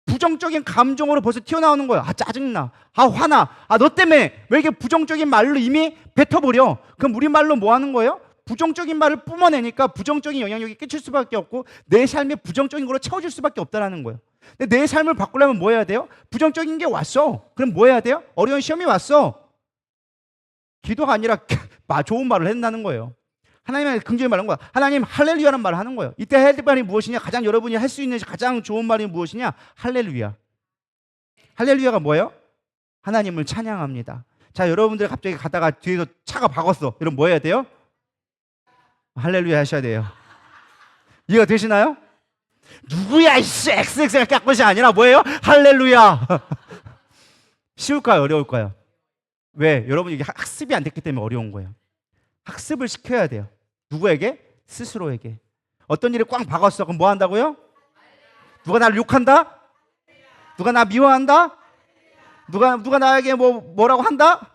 부정적인 감정으로 벌써 튀어나오는 거예요. 아, 짜증나. 아, 화나. 아, 너 때문에 왜 이렇게 부정적인 말로 이미 뱉어버려. 그럼 우리 말로 뭐 하는 거예요? 부정적인 말을 뿜어내니까 부정적인 영향력이 끼칠 수밖에 없고 내 삶에 부정적인 걸로 채워질 수밖에 없다는 거예요. 근데 내 삶을 바꾸려면 뭐 해야 돼요? 부정적인 게 왔어. 그럼 뭐 해야 돼요? 어려운 시험이 왔어. 기도가 아니라 좋은 말을 한다는 거예요. 하나님의 긍정의 말은 거야. 하나님 할렐루야라는 말을 하는 거예요. 이때 해야 될 말이 무엇이냐? 가장 여러분이 할 수 있는 가장 좋은 말이 무엇이냐? 할렐루야. 할렐루야가 뭐예요? 하나님을 찬양합니다. 자, 여러분들 갑자기 가다가 뒤에서 차가 박았어. 여러분 뭐 해야 돼요? 할렐루야 하셔야 돼요. 이해가 되시나요? 누구야 이씨 XX가 깎은 것이 아니라 뭐예요? 할렐루야. 쉬울까요? 어려울까요? 왜? 여러분 이게 학습이 안 됐기 때문에 어려운 거예요. 학습을 시켜야 돼요. 누구에게? 스스로에게. 어떤 일이 꽝 박았어. 그럼 뭐 한다고요? 누가 나를 욕한다? 누가 나 미워한다? 누가 나에게 뭐라고 한다?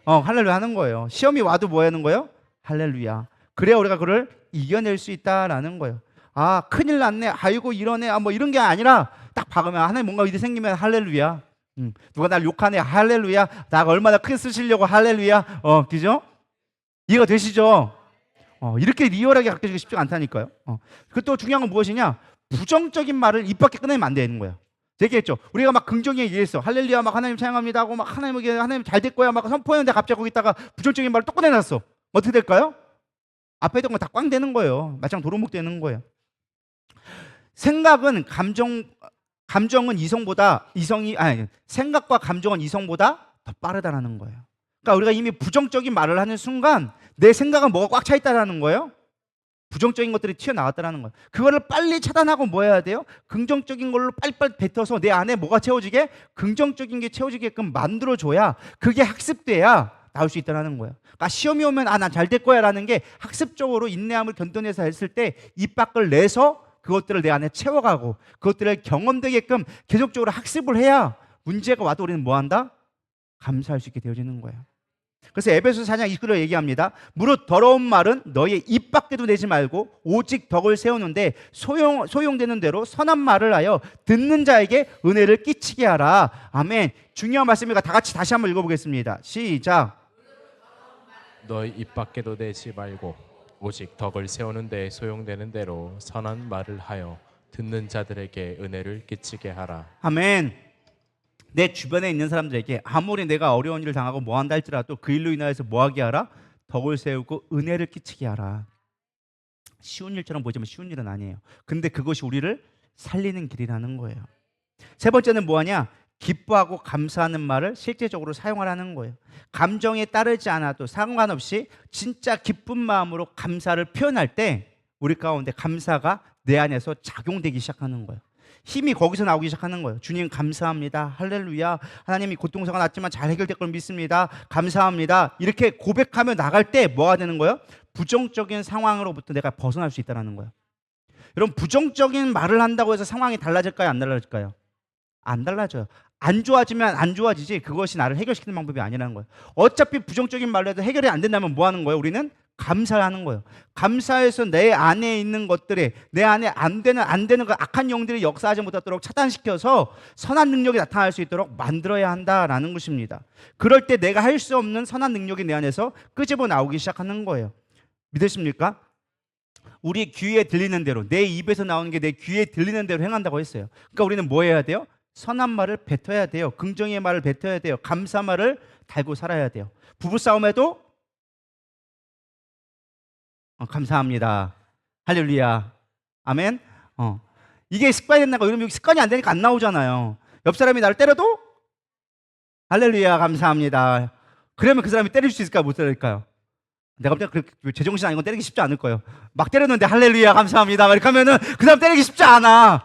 할렐루야 하는 거예요. 시험이 와도 뭐 하는 거예요? 할렐루야. 그래야 우리가 그걸 이겨낼 수 있다라는 거예요. 아, 큰일 났네. 아이고 이러네. 뭐 이런 게 아니라 딱 박으면 하나님 뭔가 일이 생기면 할렐루야. 누가 날 욕하네. 할렐루야. 나가 얼마나 크게 쓰시려고 할렐루야. 그죠? 이해가 되시죠? 이렇게 리얼하게 가르쳐주기 쉽지 않다니까요. 그 또 중요한 건 무엇이냐? 부정적인 말을 입 밖에 꺼내면 안 되는 거예요. 얘기했죠. 우리가 막 긍정에 얘기했어. 할렐루야, 막 하나님 찬양합니다 하고 막 하나님 잘 될 거야 막 선포했는데 갑자기 거기다가 부정적인 말을 또 꺼내놨어. 어떻게 될까요? 앞에 있던 거 다 꽝 되는 거예요. 마냥 도루묵 되는 거예요. 생각은 생각과 감정은 이성보다 더 빠르다라는 거예요. 그러니까 우리가 이미 부정적인 말을 하는 순간 내 생각은 뭐가 꽉 차 있다라는 거예요. 부정적인 것들이 튀어나왔다라는 거예요. 그거를 빨리 차단하고 뭐 해야 돼요? 긍정적인 걸로 빨리빨리 뱉어서 내 안에 뭐가 채워지게? 긍정적인 게 채워지게끔 만들어줘야 그게 학습돼야 나올 수 있다는 거예요. 그러니까 시험이 오면 난 잘 될 거야 라는 게 학습적으로 인내함을 견뎌내서 했을 때 입 밖을 내서 그것들을 내 안에 채워가고 그것들을 경험되게끔 계속적으로 학습을 해야 문제가 와도 우리는 뭐 한다? 감사할 수 있게 되어지는 거예요. 그래서 에베소서 4장 29절에 얘기합니다. 무릇 더러운 말은 너의 입 밖에도 내지 말고 오직 덕을 세우는데 소용되는 대로 선한 말을 하여 듣는 자에게 은혜를 끼치게 하라. 아멘. 중요한 말씀이니까 다 같이 다시 한번 읽어보겠습니다. 시작. 너희 입 밖에도 내지 말고 오직 덕을 세우는데 소용되는 대로 선한 말을 하여 듣는 자들에게 은혜를 끼치게 하라. 아멘. 내 주변에 있는 사람들에게 아무리 내가 어려운 일을 당하고 뭐 한다 할지라도 그 일로 인하여서 뭐 하게 하라? 덕을 세우고 은혜를 끼치게 하라. 쉬운 일처럼 보이지만 쉬운 일은 아니에요. 근데 그것이 우리를 살리는 길이라는 거예요. 세 번째는 뭐하냐? 기뻐하고 감사하는 말을 실제적으로 사용하라는 거예요. 감정에 따르지 않아도 상관없이 진짜 기쁜 마음으로 감사를 표현할 때 우리 가운데 감사가 내 안에서 작용되기 시작하는 거예요. 힘이 거기서 나오기 시작하는 거예요. 주님 감사합니다. 할렐루야. 하나님이 고통사가 났지만 잘 해결될 걸 믿습니다. 감사합니다. 이렇게 고백하며 나갈 때 뭐가 되는 거예요? 부정적인 상황으로부터 내가 벗어날 수 있다는 거예요. 여러분 부정적인 말을 한다고 해서 상황이 달라질까요? 안 달라질까요? 안 달라져요. 안 좋아지면 안 좋아지지 그것이 나를 해결시키는 방법이 아니라는 거예요. 어차피 부정적인 말로 해도 해결이 안 된다면 뭐 하는 거예요? 우리는 감사하는 거예요. 감사해서 내 안에 있는 것들이 내 안에 안 되는 그 악한 영들이 역사하지 못하도록 차단시켜서 선한 능력이 나타날 수 있도록 만들어야 한다라는 것입니다. 그럴 때 내가 할 수 없는 선한 능력이 내 안에서 끄집어 나오기 시작하는 거예요. 믿으십니까? 우리 귀에 들리는 대로 내 입에서 나오는 게 내 귀에 들리는 대로 행한다고 했어요. 그러니까 우리는 뭐 해야 돼요? 선한 말을 뱉어야 돼요. 긍정의 말을 뱉어야 돼요. 감사 말을 달고 살아야 돼요. 부부싸움에도 감사합니다. 할렐루야. 아멘. 이게 습관이 됐나가 이러면 습관이 안 되니까 안 나오잖아요. 옆 사람이 나를 때려도 할렐루야 감사합니다. 그러면 그 사람이 때릴 수 있을까요? 못 때릴까요? 내가 볼 때 제정신 아닌 건 때리기 쉽지 않을 거예요. 막 때렸는데 할렐루야 감사합니다 이렇게 하면은 그 다음 때리기 쉽지 않아.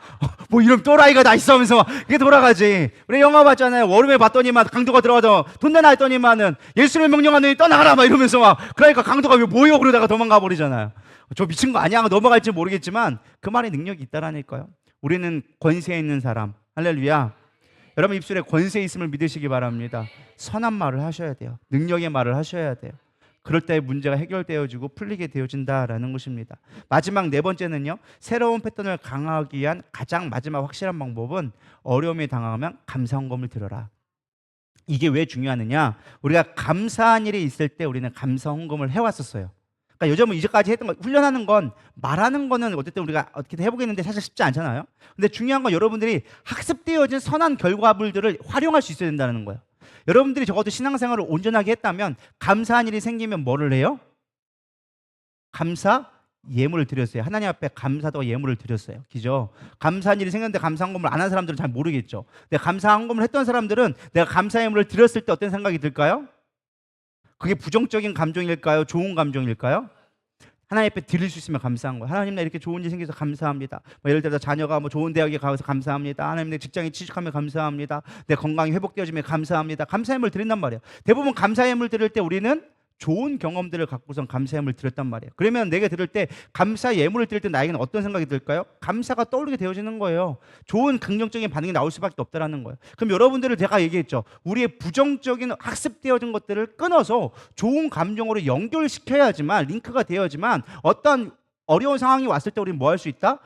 뭐 이런 또라이가 다 있어 하면서 이게 돌아가지. 우리 영화 봤잖아요. 워름에 봤더니만 강도가 들어가서 돈 내놔 했더니만은 예수를 명령하느니 떠나가라 막 이러면서 막 그러니까 강도가 왜 뭐요 그러다가 도망가 버리잖아요. 저 미친 거 아니야 넘어갈지 모르겠지만 그 말에 능력이 있다라니까요. 우리는 권세 있는 사람. 할렐루야. 여러분 입술에 권세 있음을 믿으시기 바랍니다. 선한 말을 하셔야 돼요. 능력의 말을 하셔야 돼요. 그럴 때 문제가 해결되어지고 풀리게 되어진다라는 것입니다. 마지막 네 번째는요. 새로운 패턴을 강화하기 위한 가장 마지막 확실한 방법은 어려움에 당하면 감사 헌금을 드려라. 이게 왜 중요하느냐? 우리가 감사한 일이 있을 때 우리는 감사 헌금을 해왔었어요. 그러니까 요즘은 이제까지 했던 거 훈련하는 건 말하는 거는 어쨌든 우리가 어떻게든 해보겠는데 사실 쉽지 않잖아요. 근데 중요한 건 여러분들이 학습되어진 선한 결과물들을 활용할 수 있어야 된다는 거예요. 여러분들이 적어도 신앙생활을 온전하게 했다면 감사한 일이 생기면 뭐를 해요? 감사 예물을 드렸어요. 하나님 앞에 감사도 예물을 드렸어요. 그죠? 감사한 일이 생겼는데 감사 헌금을 안 한 사람들은 잘 모르겠죠. 근데 감사 헌금을 했던 사람들은 내가 감사 예물을 드렸을 때 어떤 생각이 들까요? 그게 부정적인 감정일까요? 좋은 감정일까요? 하나님 앞에 드릴 수 있으면 감사한 거예요. 하나님 나 이렇게 좋은 일이 생겨서 감사합니다. 뭐 예를 들어서 자녀가 뭐 좋은 대학에 가서 감사합니다. 하나님 내 직장에 취직하면 감사합니다. 내 건강이 회복되어지면 감사합니다. 감사함을 드린단 말이에요. 대부분 감사함을 드릴 때 우리는 좋은 경험들을 갖고선 감사함을 드렸단 말이에요. 그러면 내가 들을 때 감사 예물을 드릴 때 나에게는 어떤 생각이 들까요? 감사가 떠오르게 되어지는 거예요. 좋은 긍정적인 반응이 나올 수밖에 없다라는 거예요. 그럼 여러분들을 제가 얘기했죠. 우리의 부정적인 학습되어진 것들을 끊어서 좋은 감정으로 연결시켜야지만 링크가 되어야지만 어떤 어려운 상황이 왔을 때 우리는 뭐 할 수 있다?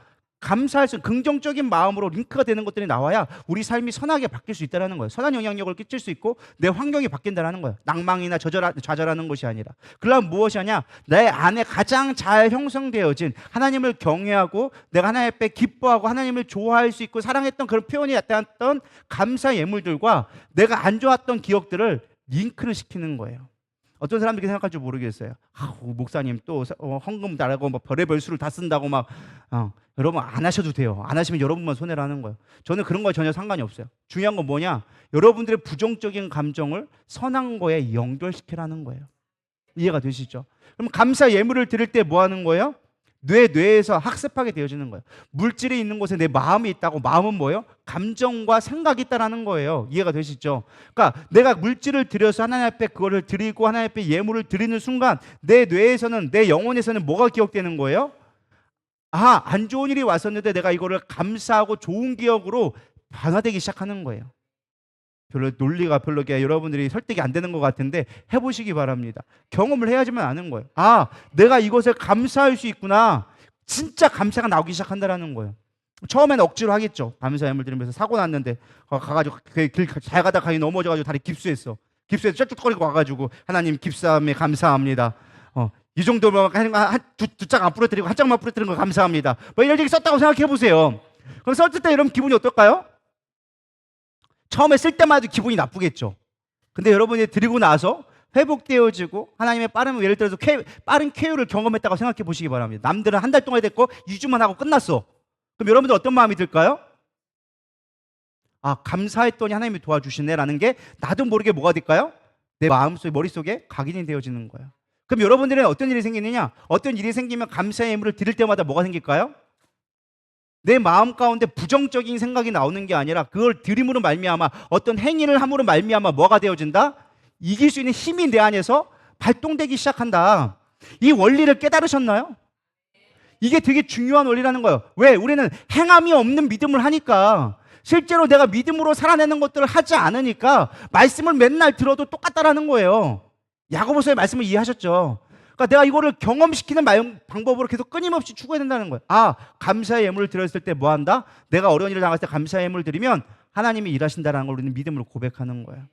감사할 수 있는 긍정적인 마음으로 링크가 되는 것들이 나와야 우리 삶이 선하게 바뀔 수 있다는 거예요. 선한 영향력을 끼칠 수 있고 내 환경이 바뀐다는 거예요. 낭망이나 좌절하는 것이 아니라. 그러면 무엇이 하냐? 내 안에 가장 잘 형성되어진 하나님을 경외하고 내가 하나님 앞에 기뻐하고 하나님을 좋아할 수 있고 사랑했던 그런 표현이 나타났던 감사 예물들과 내가 안 좋았던 기억들을 링크를 시키는 거예요. 어떤 사람들이 생각할 줄 모르겠어요. 목사님 또 헌금 달라고 막 별의별 수를 다 쓴다고 막 여러분 안 하셔도 돼요. 안 하시면 여러분만 손해라는 거예요. 저는 그런 거에 전혀 상관이 없어요. 중요한 건 뭐냐? 여러분들의 부정적인 감정을 선한 거에 연결시키라는 거예요. 이해가 되시죠? 그럼 감사 예물을 드릴 때 뭐 하는 거예요? 뇌에서 학습하게 되어지는 거예요. 물질이 있는 곳에 내 마음이 있다고. 마음은 뭐예요? 감정과 생각이 있다라는 거예요. 이해가 되시죠? 그러니까 내가 물질을 드려서 하나님 앞에 그거를 드리고 하나님 앞에 예물을 드리는 순간 내 뇌에서는, 내 영혼에서는 뭐가 기억되는 거예요? 안 좋은 일이 왔었는데 내가 이거를 감사하고 좋은 기억으로 변화되기 시작하는 거예요. 논리가 별로 여러분들이 설득이 안 되는 것 같은데 해보시기 바랍니다. 경험을 해야지만 아는 거예요. 내가 이것을 감사할 수 있구나. 진짜 감사가 나오기 시작한다는 거예요. 처음에는 억지로 하겠죠. 감사 예물 드리면서 사고 났는데 가가지고 길 잘 가다 가니 넘어져가지고 다리 깁스해서 쩔뚝거리고 와가지고 하나님 깁스함에 감사합니다. 이 정도면 두 짝 안 부러뜨리고 한 짝만 부러뜨린 거 감사합니다. 뭐 이런 얘기 썼다고 생각해 보세요. 그럼 썼을 때 여러분 기분이 어떨까요? 처음에 쓸 때만 해도 기분이 나쁘겠죠. 근데 여러분이 드리고 나서 회복되어지고 하나님의 예를 들어서 빠른 쾌유를 경험했다고 생각해 보시기 바랍니다. 남들은 한 달 동안 됐고 2주만 하고 끝났어. 그럼 여러분들 어떤 마음이 들까요? 감사했더니 하나님이 도와주시네라는 게 나도 모르게 뭐가 될까요? 내 마음속에, 머릿속에 각인이 되어지는 거예요. 그럼 여러분들은 어떤 일이 생기느냐? 어떤 일이 생기면 감사의 예물을 드릴 때마다 뭐가 생길까요? 내 마음 가운데 부정적인 생각이 나오는 게 아니라 그걸 드림으로 말미암아 어떤 행위를 함으로 말미암아 뭐가 되어진다? 이길 수 있는 힘이 내 안에서 발동되기 시작한다. 이 원리를 깨달으셨나요? 이게 되게 중요한 원리라는 거예요. 왜? 우리는 행함이 없는 믿음을 하니까, 실제로 내가 믿음으로 살아내는 것들을 하지 않으니까 말씀을 맨날 들어도 똑같다라는 거예요. 야고보서의 말씀을 이해하셨죠? 그러니까 내가 이거를 경험시키는 방법으로 계속 끊임없이 추구해야 된다는 거예요. 감사의 예물을 드렸을 때 뭐 한다? 내가 어려운 일을 당했을 때 감사의 예물을 드리면 하나님이 일하신다는 걸 우리는 믿음으로 고백하는 거예요.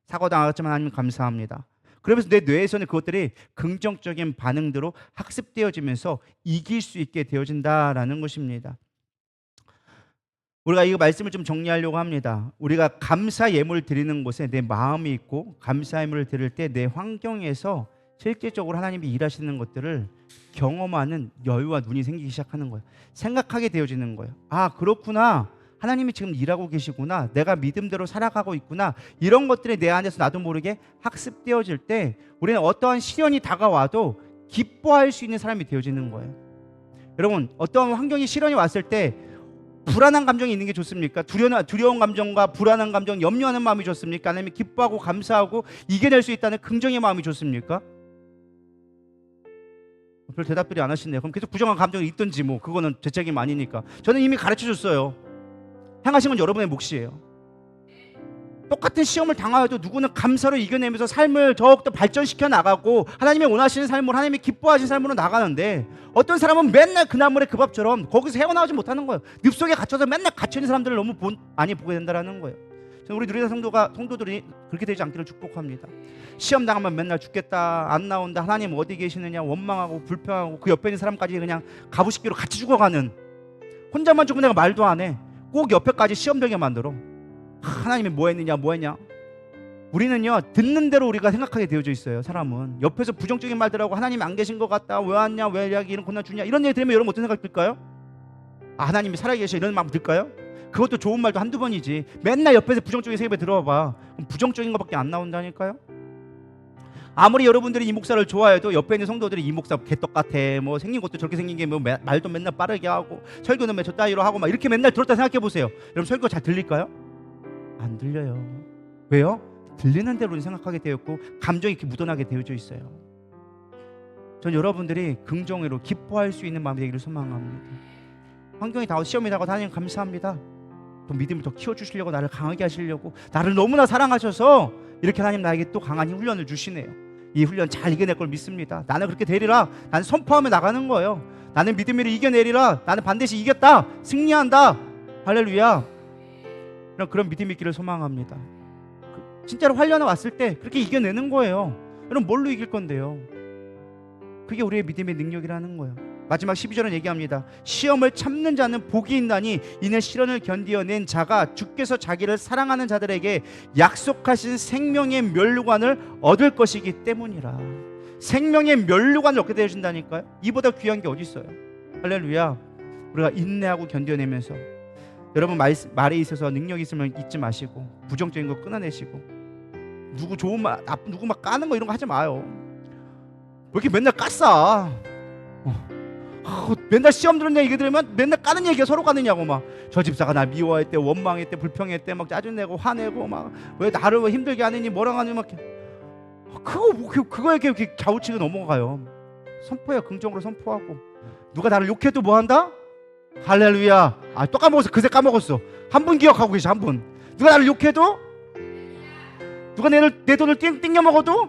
사고 당했지만 하나님 감사합니다. 그러면서 내 뇌에서는 그것들이 긍정적인 반응대로 학습되어지면서 이길 수 있게 되어진다라는 것입니다. 우리가 이 말씀을 좀 정리하려고 합니다. 우리가 감사 예물을 드리는 곳에 내 마음이 있고, 감사 예물을 드릴 때 내 환경에서 실질적으로 하나님이 일하시는 것들을 경험하는 여유와 눈이 생기기 시작하는 거예요. 생각하게 되어지는 거예요. 그렇구나. 하나님이 지금 일하고 계시구나. 내가 믿음대로 살아가고 있구나. 이런 것들이 내 안에서 나도 모르게 학습되어질 때 우리는 어떠한 시련이 다가와도 기뻐할 수 있는 사람이 되어지는 거예요. 여러분, 어떠한 환경이 시련이 왔을 때 불안한 감정이 있는 게 좋습니까? 두려운 감정과 불안한 감정, 염려하는 마음이 좋습니까? 아니면 기뻐하고 감사하고 이겨낼 수 있다는 긍정의 마음이 좋습니까? 별 대답들이 안 하시네요. 그럼 계속 부정한 감정이 있든지 뭐 그거는 제 책임 아니니까. 저는 이미 가르쳐 줬어요. 행하신 건 여러분의 몫이에요. 똑같은 시험을 당하여도 누구는 감사로 이겨내면서 삶을 더욱더 발전시켜 나가고 하나님이 원하시는 삶으로, 하나님이 기뻐하시는 삶으로 나가는데, 어떤 사람은 맨날 그 나물의 그 밥처럼 거기서 헤어나오지 못하는 거예요. 늪속에 갇혀서 맨날 갇혀있는 사람들을 너무 많이 보게 된다는 거예요. 저는 우리 누리다 성도들이 그렇게 되지 않기를 축복합니다. 시험 당하면 맨날 죽겠다, 안 나온다, 하나님 어디 계시느냐 원망하고 불평하고, 그 옆에 있는 사람까지 그냥 가부식기로 같이 죽어가는, 혼자만 죽으면 내가 말도 안 해. 꼭 옆에까지 시험 들게 만들어. 하나님이 뭐 했느냐 뭐 했냐. 우리는요, 듣는 대로 우리가 생각하게 되어져 있어요. 사람은 옆에서 부정적인 말들하고 하나님이 안 계신 것 같다, 왜 왔냐, 왜 이런 고난 주냐, 이런 얘기 들으면 여러분 어떤 생각 들까요? 하나님이 살아계셔, 이런 마음 들까요? 그것도 좋은 말도 한두 번이지. 맨날 옆에서 부정적인 세계에 들어봐. 그럼 부정적인 것밖에 안 나온다니까요. 아무리 여러분들이 이 목사를 좋아해도 옆에 있는 성도들이 이 목사 개떡 같아, 뭐 생긴 것도 저렇게 생긴 게 뭐 말도 맨날 빠르게 하고 설교는 저 따위로 하고 막 이렇게 맨날 들었다 생각해 보세요. 여러분 설교 잘 들릴까요? 안 들려요. 왜요? 들리는 대로 생각하게 되었고 감정이 이렇게 묻어나게 되어져 있어요. 전 여러분들이 긍정으로 기뻐할 수 있는 마음이 되기를 소망합니다. 환경이 다가고 시험이 다가고 하나님 감사합니다. 또 믿음을 더 키워주시려고, 나를 강하게 하시려고, 나를 너무나 사랑하셔서 이렇게 하나님 나에게 또 강한 훈련을 주시네요. 이 훈련 잘 이겨낼 걸 믿습니다. 나는 그렇게 되리라. 나는 선포하며 나가는 거예요. 나는 믿음으로 이겨내리라. 나는 반드시 이겼다, 승리한다, 할렐루야. 그런 믿음이 있기를 소망합니다. 진짜로 환련에 왔을 때 그렇게 이겨내는 거예요. 여러분 뭘로 이길 건데요? 그게 우리의 믿음의 능력이라는 거예요. 마지막 12절은 얘기합니다. 시험을 참는 자는 복이 있나니 이는 시련을 견디어낸 자가 주께서 자기를 사랑하는 자들에게 약속하신 생명의 면류관을 얻을 것이기 때문이라. 생명의 면류관을 얻게 되어준다니까요. 이보다 귀한 게 어디 있어요. 할렐루야. 우리가 인내하고 견뎌내면서 여러분 말에 있어서 능력이 있으면 잊지 마시고 부정적인 거 끊어내시고 누구 좋은 말 누구 막 까는 거 이런 거 하지 마요. 왜 이렇게 맨날 깠어? 맨날 시험 들은 얘기 들으면 맨날 까는 얘기야. 서로 까느냐고. 막 저 집사가 나 미워했대, 원망했대, 불평했대, 막 짜증내고 화내고 막 왜 나를 왜 힘들게 하느니 뭐라 하니 막 그거에 이렇게 갸우치고 넘어가요. 선포해요. 긍정으로 선포하고. 누가 나를 욕해도 뭐 한다? 할렐루야. 또 까먹었어. 그새 까먹었어. 한 분 기억하고 계시. 한 분. 누가 나를 욕해도, 누가 내 돈을 띵겨 먹어도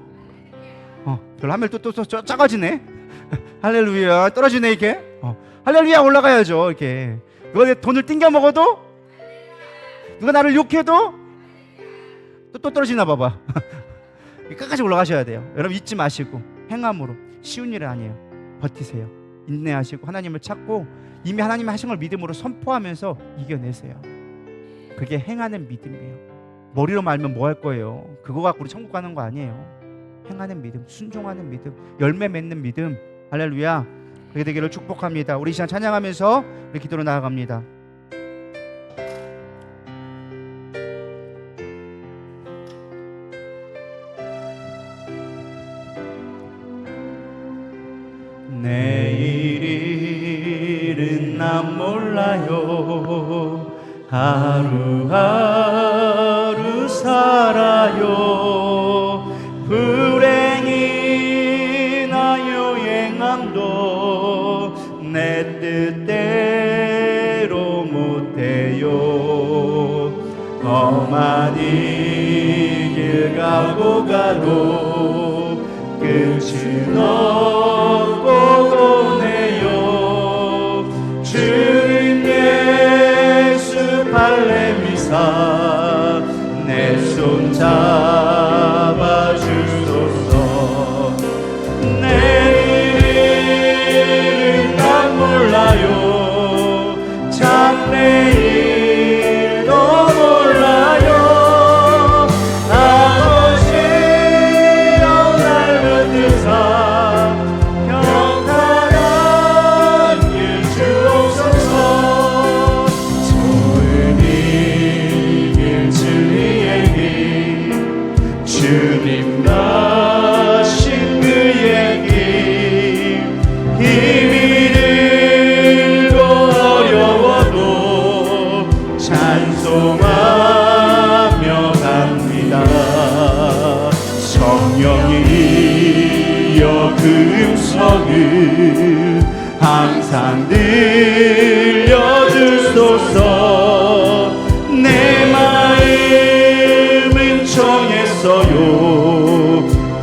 별로 하면 또 작아지네. 할렐루야. 떨어지네 이게. 할렐루야 올라가야죠. 이렇게. 누가 내 돈을 띵겨 먹어도, 누가 나를 욕해도 또 떨어지나 봐봐. 끝까지 올라가셔야 돼요. 여러분 잊지 마시고 행함으로. 쉬운 일은 아니에요. 버티세요. 인내하시고 하나님을 찾고 이미 하나님이 하신 걸 믿음으로 선포하면서 이겨내세요. 그게 행하는 믿음이에요. 머리로 말면 뭐 할 거예요? 그거 갖고 우리 천국 가는 거 아니에요. 행하는 믿음, 순종하는 믿음, 열매 맺는 믿음. 할렐루야. 그렇게 되기를 축복합니다. 우리 시간 찬양하면서 우리 기도로 나아갑니다. 내일은 난 몰라요. 하루하루 살아요. 불행이나 요행함도 내 뜻대로 못해요. 험한 이 길 가고 가도 끝은 없고 오네요. 주님 예수 발레미사 내 손 잡아주소서. 내일은 난 몰라요. 장래일도 몰라요. 아버지여 날 붙드사 평안한 길 주옵소서. 좋은 이길 진리의 길 주님 나신 그의 길 힘이 들고 어려워도 찬송하며 갑니다. 성령이여 그 음성을 항상 들려주소서. 내 마음은 정했어요.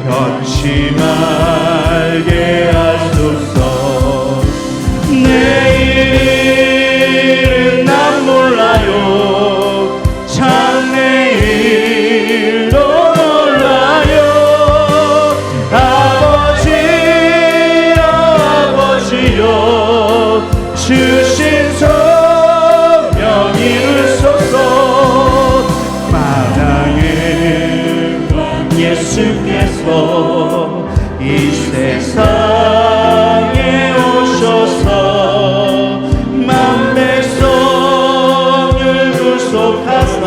변치 말게 하소서. 내일은 난 몰라요. 장래일도 몰라요. 아버지여 주신 성령 이루소서. 만왕의 왕 예수께서 이 세상에 오셔서 만백성을 구속하사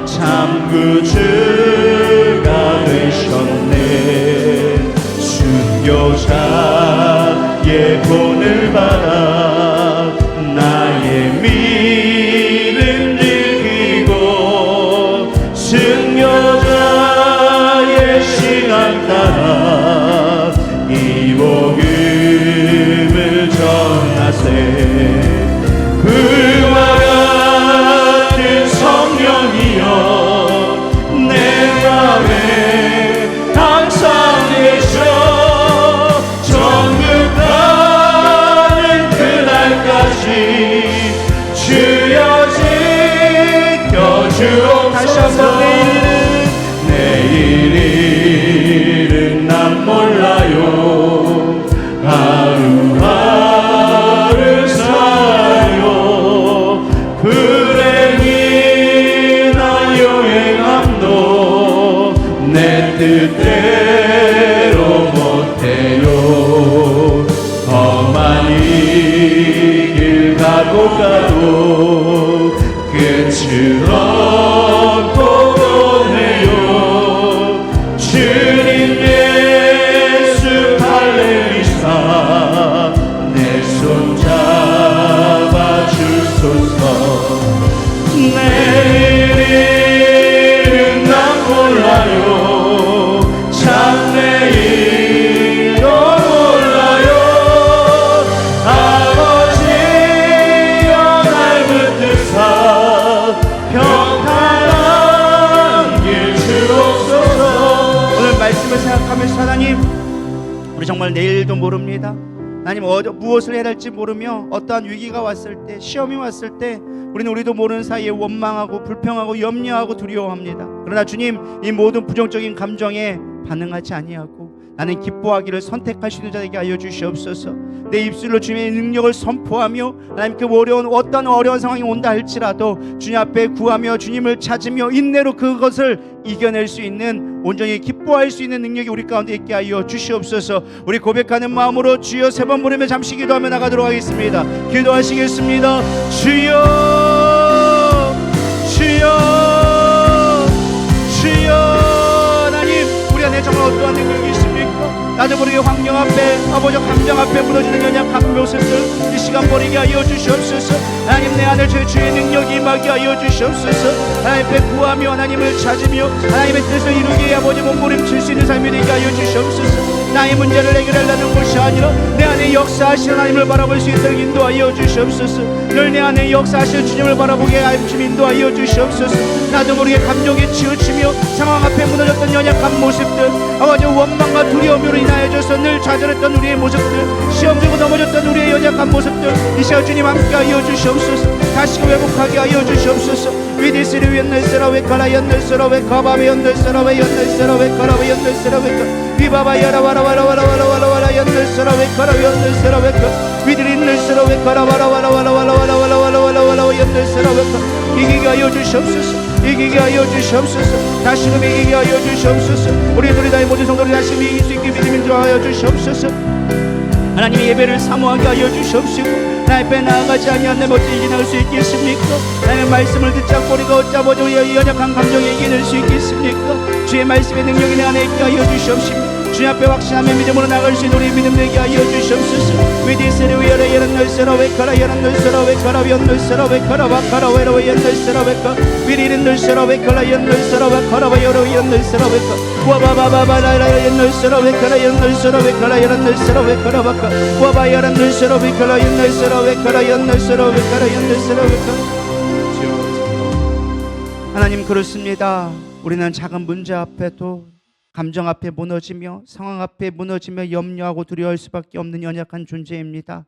참 구주가 되셨네. 순교자의 본을 받아 나의 믿음 지키고 승려자의 신앙 따라 이 복음을 전하세. 불과 같은 성령이여 내 맘에 항상 계셔. 천국 가는 그 가도 끝은 없고 해요. 주님 예수 할렐루야 내 손 잡아 주소서. 내일은 난 몰라요. 참 내일도 몰라요. 아버지여 날 붙드사 평안한 길 주옵소서. 오늘 말씀을 생각하면서 하나님, 우리 정말 내일도 모릅니다. 하나님 무엇을 해야 할지 모르며 어떠한 위기가 왔을 때, 시험이 왔을 때 우리는 우리도 모르는 사이에 원망하고 불평하고 염려하고 두려워합니다. 그러나 주님, 이 모든 부정적인 감정에 반응하지 아니하고 나는 기뻐하기를 선택할 수 있는 자에게 하여 주시옵소서. 내 입술로 주님의 능력을 선포하며 하나님 그 어떤 어려운 상황이 온다 할지라도 주님 앞에 구하며 주님을 찾으며 인내로 그것을 이겨낼 수 있는, 온전히 기뻐할 수 있는 능력이 우리 가운데 있게 하여 주시옵소서. 우리 고백하는 마음으로 주여 세 번 부르며 잠시 기도하며 나가도록 하겠습니다. 기도하시겠습니다. 주여 주여 주여. 하나님, 우리 안에 정말 어떠한 능력이 있습니까? 나도 모르게 환경 앞에, 아버지 감정 앞에 무너지는 연약한 모습들 이 시간 버리게 하여 주시옵소서. 하나님, 내 안에 주의 능력이 임하게 하여 주시옵소서. 하나님 앞에 구하며 하나님을 찾으며 하나님의 뜻을 이루기에 아버지 몸부림칠 수 있는 삶이 되게 하여 주시옵소서. 나의 문제를 해결하려는 것이 아니라 내 안에 역사하신 하나님을 바라볼 수 있도록 인도하여 주시옵소서. 늘 내 안에 역사하신 주님을 바라보게 하여 인도하여 주시옵소서. 나도 모르게 감정에 치우치며 상황 앞에 무너졌던 연약한 모습들, 아버지 원망과 두려움으로 인하여져서 늘 좌절했던 우리의 모습들, 시험 들고 넘어졌던 우리의 연약한 모습들 이 시간 주님 함께 하여 주시옵소서. 다시금 회복하게 하여 주시옵소서. 위디스리 웬날세라 웨카라 연날세라 웨카바베 연날세라 웨 연날세라 웨카라 연날세라 웨카 위바바 야라와라와라와라와라와라 연날세라 웨카라 연날세라 웨카 위드리 날세라 웨카라 와라와라와라와라와라와라와라와라 연날세라 웨카 이기게 하여 주시옵소서. 이기게 하여 주시옵소서. 다시금 이기게 하여 주시옵소서. 우리 다의 모든 성도를 다시금 이길 수 있게 믿음 인도하여 주시옵소서. 하나님의 예배를 사모하게 하여 주시옵시고 나 앞에 나아가지 아니한 내 멋진 이겨낼 수 있겠습니까? 하나님의 말씀을 듣지 않고 우리가 어찌하여 우리의 연약한 감정에 이겨낼 수 있겠습니까? 주의 말씀의 능력이 내 안에 있게 하여 주시옵시고 주님 앞에 확신하며 믿음으로 나갈 수 있는 우리의 믿음 되게 하여 주시옵소서. 위디스리 위아래 예란 널세라 웨카라 예란 널세라 웨카라 위안 널세라 웨카라 바카라 웨라 웨연 널세라 웨카 위리는 널세라 웨카라 연 널세라 웨카라 웨여라 연 널세라 웨카 와바바바바라라 연 널세라 웨카라 연 널세라 웨카라 예란 널세라 웨카라 바카 와바야란 널세라 웨카라 연 널세라 웨카라 연 널세라 웨카라 연 널세라 웨카. 하나님, 그렇습니다. 우리는 작은 문제 앞에도 감정 앞에 무너지며 상황 앞에 무너지며 염려하고 두려워할 수밖에 없는 연약한 존재입니다.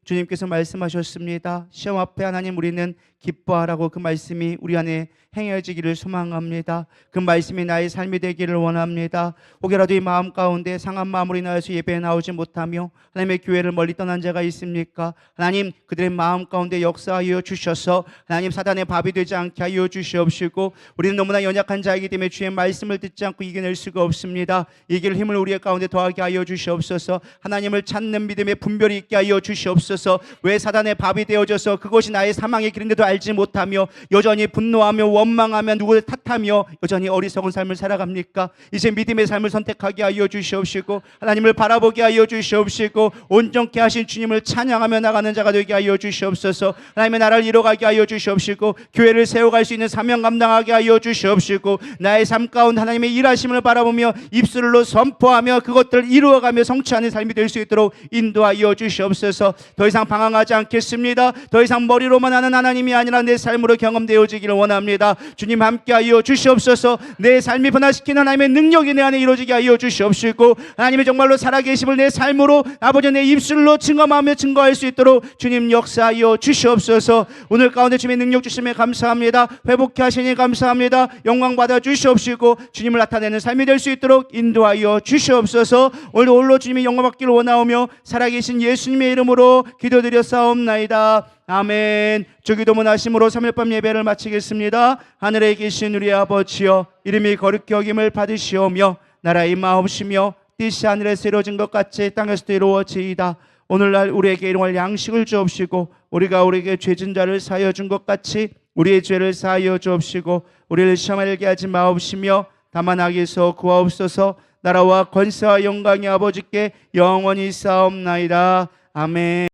주님께서 말씀하셨습니다. 시험 앞에 하나님 우리는 기뻐하라고 그 말씀이 우리 안에 행해지기를 소망합니다. 그 말씀이 나의 삶이 되기를 원합니다. 혹여라도 이 마음 가운데 상한 마음으로 인하여서 예배에 나오지 못하며 하나님의 교회를 멀리 떠난 자가 있습니까? 하나님, 그들의 마음 가운데 역사하여 주셔서 하나님 사단의 밥이 되지 않게 하여 주시옵시고 우리는 너무나 연약한 자이기 때문에 주의 말씀을 듣지 않고 이겨낼 수가 없습니다. 이길 힘을 우리의 가운데 더하게 하여 주시옵소서. 하나님을 찾는 믿음의 분별이 있게 하여 주시옵소서. 왜 사단의 밥이 되어져서 그것이 나의 사망의 길인데도 알지 못하며 여전히 분노하며 원망하며 누구를 탓하며 여전히 어리석은 삶을 살아갑니까? 이제 믿음의 삶을 선택하게 하여 주시옵시고 하나님을 바라보게 하여 주시옵시고 온전케 하신 주님을 찬양하며 나가는 자가 되게 하여 주시옵소서. 하나님의 나라를 이뤄가게 하여 주시옵시고 교회를 세워갈 수 있는 사명 감당하게 하여 주시옵시고 나의 삶 가운데 하나님의 일하심을 바라보며 입술로 선포하며 그것들을 이루어가며 성취하는 삶이 될 수 있도록 인도하여 주시옵소서. 더 이상 방황하지 않겠습니다. 더 이상 머리로만 하는 하나님이 아니라 내 삶으로 경험되어지기를 원합니다. 주님 함께하여 주시옵소서. 내 삶이 변화시키는 하나님의 능력이 내 안에 이루어지게 하여 주시옵시고 하나님의 정말로 살아계심을 내 삶으로 아버지 내 입술로 증거하며 증거할 수 있도록 주님 역사하여 주시옵소서. 오늘 가운데 주님의 능력 주심에 감사합니다. 회복케 하시니 감사합니다. 영광 받아 주시옵시고 주님을 나타내는 삶이 될 수 있도록 인도하여 주시옵소서. 오늘도 홀로 주님의 영광 받기를 원하오며 살아계신 예수님의 이름으로 기도드렸사옵나이다. 아멘. 주기도문 하심으로 3일 밤 예배를 마치겠습니다. 하늘에 계신 우리 아버지여, 이름이 거룩히 여김을 받으시오며 나라의 임하옵시며 뜻이 하늘에서 이루어진 것 같이 땅에서도 이루어지이다. 오늘날 우리에게 일용할 양식을 주옵시고 우리가 우리에게 죄진 자를 사하여 준 것 같이 우리의 죄를 사하여 주옵시고 우리를 시험하게 하지 마옵시며 다만 악에서 구하옵소서. 나라와 권세와 영광이 아버지께 영원히 쌓옵나이다. 아멘.